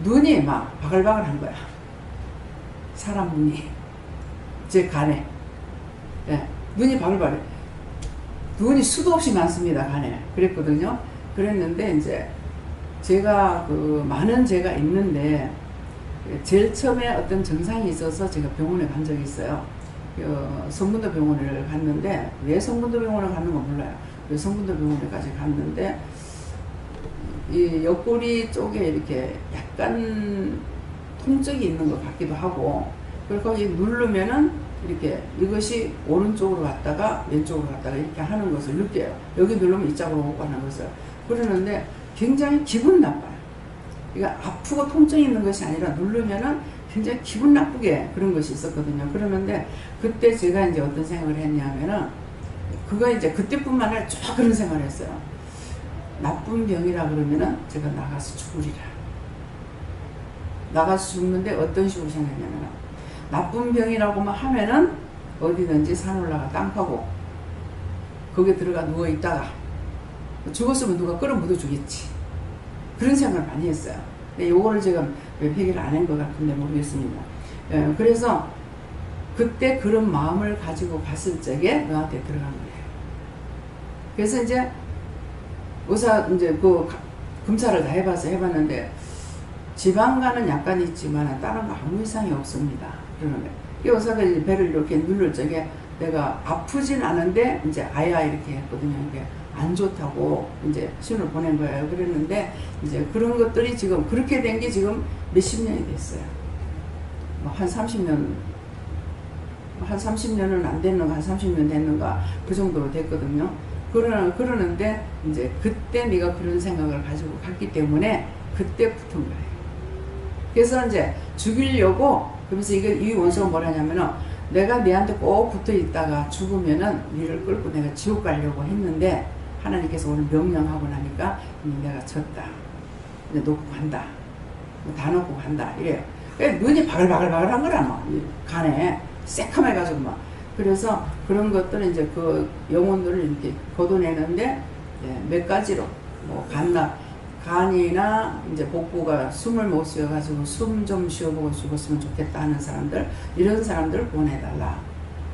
눈이 막 바글바글 한 거야. 사람 눈이. 제 간에. 예. 눈이 바글바글. 눈이 수도 없이 많습니다, 간에. 그랬거든요. 그랬는데, 이제, 제가 많은 죄가 있는데, 제일 처음에 어떤 증상이 있어서 제가 병원에 간 적이 있어요. 성분도 병원을 갔는데, 왜 성분도 병원을 갔는 건 몰라요. 왜 성분도 병원에까지 갔는데, 이 옆구리 쪽에 이렇게 약간 통증이 있는 것 같기도 하고, 그리고 거기 누르면은 이렇게 이것이 오른쪽으로 갔다가 왼쪽으로 갔다가 이렇게 하는 것을 느껴요. 여기 누르면 이쪽으로 오고 하는 것을. 그러는데 굉장히 기분 나빠요. 그러니까 아프고 통증이 있는 것이 아니라 누르면은 굉장히 기분 나쁘게 그런 것이 있었거든요. 그러는데 그때 제가 이제 어떤 생각을 했냐면은, 그거 이제 그때뿐만 아니라 쭉 그런 생각을 했어요. 나쁜 병이라 그러면은 제가 나가서 죽으리라. 나가서 죽는데 어떤 식으로 생각했냐면, 나쁜 병이라고만 하면은 어디든지 산 올라가 땅 파고 거기에 들어가 누워 있다가 죽었으면 누가 끌어 묻어 주겠지. 그런 생각을 많이 했어요. 근데 요거를 제가 왜 회개를 안 한 것 같은데 모르겠습니다. 그래서 그때 그런 마음을 가지고 갔을 적에 너한테 들어간 거예요. 그래서 이제 의사 이제 검사를 다 해봤는데 지방간은 약간 있지만 다른 거 아무 이상이 없습니다. 그러는 거예요. 이 의사가 이제 배를 이렇게 누를 적에 내가 아프진 않은데 이제 아야 이렇게 했거든요. 이게 안 좋다고 이제 신호를 보낸 거예요. 그랬는데 이제 그런 것들이 지금 그렇게 된 게 지금 몇십 년이 됐어요. 뭐 한 30년, 한 30년은 안 됐는가, 한 30년 됐는가, 그 정도로 됐거든요. 그러는데 이제 그때 네가 그런 생각을 가지고 갔기 때문에 그때 붙은 거예요. 그래서 이제 죽이려고, 그러면서 이 원수가 뭐라냐면은, 내가 네한테 꼭 붙어 있다가 죽으면은 니를 끌고 내가 지옥 가려고 했는데 하나님께서 오늘 명령하고 나니까 내가 졌다. 이제 놓고 간다. 다 놓고 간다. 이래요. 눈이 바글바글바글한 거라 뭐. 간에 새카매가지고 막. 그래서 그런 것들은 이제 그 영혼들을 이렇게 걷어내는데, 몇 가지로 뭐 간이나 이제 복부가 숨을 못 쉬어가지고 숨 좀 쉬어보고 죽었으면 좋겠다 하는 사람들, 이런 사람들을 보내달라.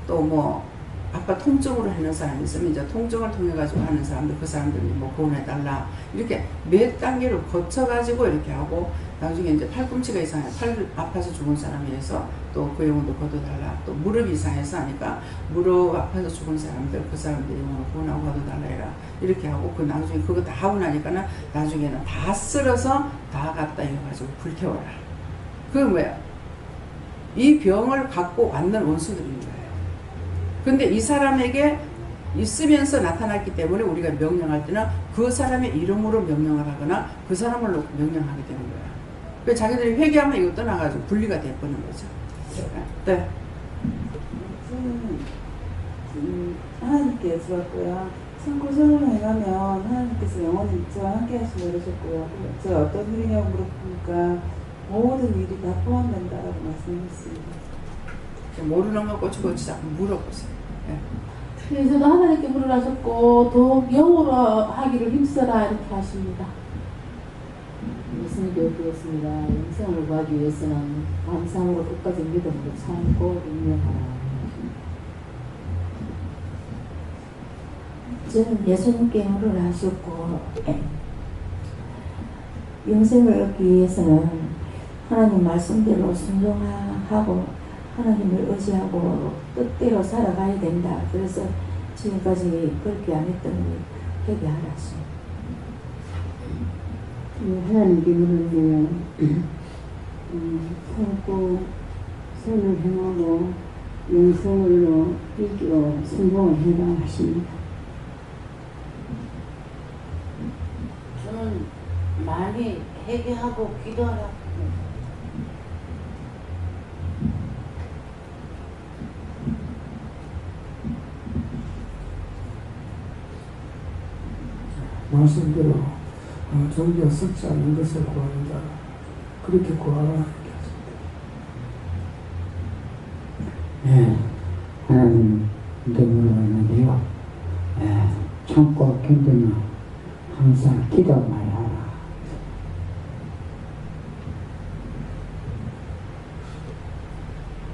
또 뭐 아까 통증으로 하는 사람이 있으면 이제 통증을 통해 가지고 하는 사람들, 그 사람들 뭐 보내달라. 이렇게 몇 단계를 거쳐가지고 이렇게 하고, 나중에 이제 팔꿈치가 이상해, 팔 아파서 죽은 사람이어서 또 그 영혼도 거둬달라. 또 무릎 이상해서 하니까 무릎 아파서 죽은 사람들, 그 사람들 영혼을 구원하고 거둬달라 해라. 이렇게 하고, 그 나중에 그거 다 하고 나니까는 나중에는 다 쓸어서 다 갖다 이어가지고 불태워라. 그건 뭐야? 이 병을 갖고 왔는 원수들인 거예요. 근데 이 사람에게 있으면서 나타났기 때문에 우리가 명령할 때는 그 사람의 이름으로 명령을 하거나 그 사람을 놓고 명령하게 되는 거야. 그 자기들이 회개하면 이거 떠나가지고 분리가 돼버리는 거죠. 네. 하나님께 여쭤봤고요. 참고 선을 행하면 하나님께서 영원히 저와 함께 하시고 그러셨고요. 제가 어떤 일이냐고 물어보니까 모든 일이 다 포함된다라고 말씀하셨습니다. 모르는 거 꼬치꼬치 자꾸 물어보세요. 네. 그래서도 하나님께 물으라셨고 더욱 영으로 하기를 힘써라 이렇게 하십니다. 무슨 교육이었습니다. 영생을 구하기 위해서는 감사함으로 끝까지 믿음으로 참고 인내하라. 저는 예수님께 물을 하셨고 영생을 얻기 위해서는 하나님 말씀대로 순종하고 하나님을 의지하고 뜻대로 살아가야 된다. 그래서 지금까지 그렇게 안 했더니 회개하라서. 하나님께 물으면 참고 선을 행하고 영생으로 이기고 순종을 해라 하십니다. 저는 많이 회개하고 기도하라. 말씀대로 종교가 썩지 않는 것을 구한다. 그렇게 구하라. 네, 하나님 물어봤는데요. 참고 견디며 항상 기도만 하라.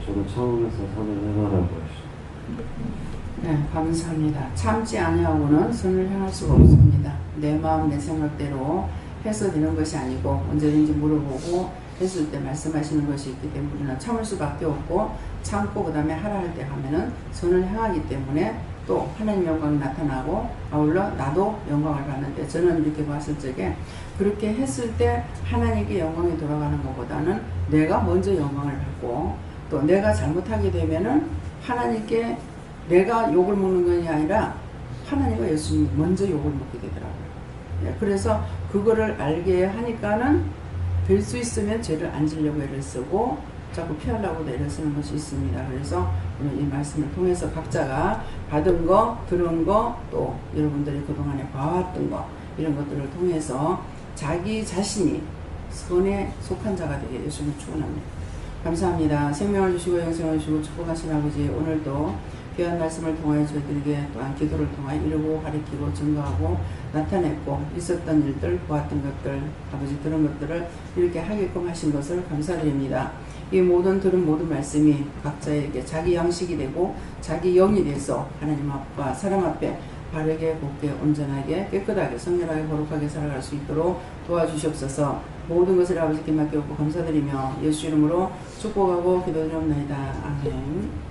저는 참으면서 선을 행하라고 하시죠. 네, 감사합니다. 참지 아니하고는 선을 행할 수가 없습니다. 내 마음 내 생각대로 해서 되는 것이 아니고 언제든지 물어보고 했을 때 말씀하시는 것이 있기 때문에 우리는 참을 수밖에 없고 참고 그 다음에 하라 할 때 하면은 선을 행하기 때문에 또 하나님 영광이 나타나고 아울러 나도 영광을 받는데 저는 이렇게 봤을 적에 그렇게 했을 때 하나님께 영광이 돌아가는 것보다는 내가 먼저 영광을 받고 또 내가 잘못하게 되면은 하나님께 내가 욕을 먹는 것이 아니라 하나님과 예수님이 먼저 욕을 먹게 되더라고요. 네, 그래서 그거를 알게 하니까는 될 수 있으면 죄를 안 지려고 애를 쓰고 자꾸 피하려고 애를 쓰는 것이 있습니다. 그래서 오늘 이 말씀을 통해서 각자가 받은 거, 들은 거, 또 여러분들이 그동안에 봐왔던 거 이런 것들을 통해서 자기 자신이 선에 속한 자가 되게 예수님 축원합니다. 감사합니다. 생명을 주시고 영생을 주시고 축복하신 아버지, 오늘도 귀한 말씀을 통하여 저희들에게 또한 기도를 통하여 이루고 가리키고 증거하고 나타냈고 있었던 일들, 보았던 것들, 아버지 들은 것들을 이렇게 하게끔 하신 것을 감사드립니다. 이 모든 들은 모든 말씀이 각자에게 자기 양식이 되고 자기 영이 돼서 하나님 앞과 사람 앞에 바르게 곱게 온전하게 깨끗하게 성결하게 거룩하게 살아갈 수 있도록 도와주시옵소서. 모든 것을 아버지께 맡겨오고 감사드리며 예수 이름으로 축복하고 기도드리옵나이다. 아멘.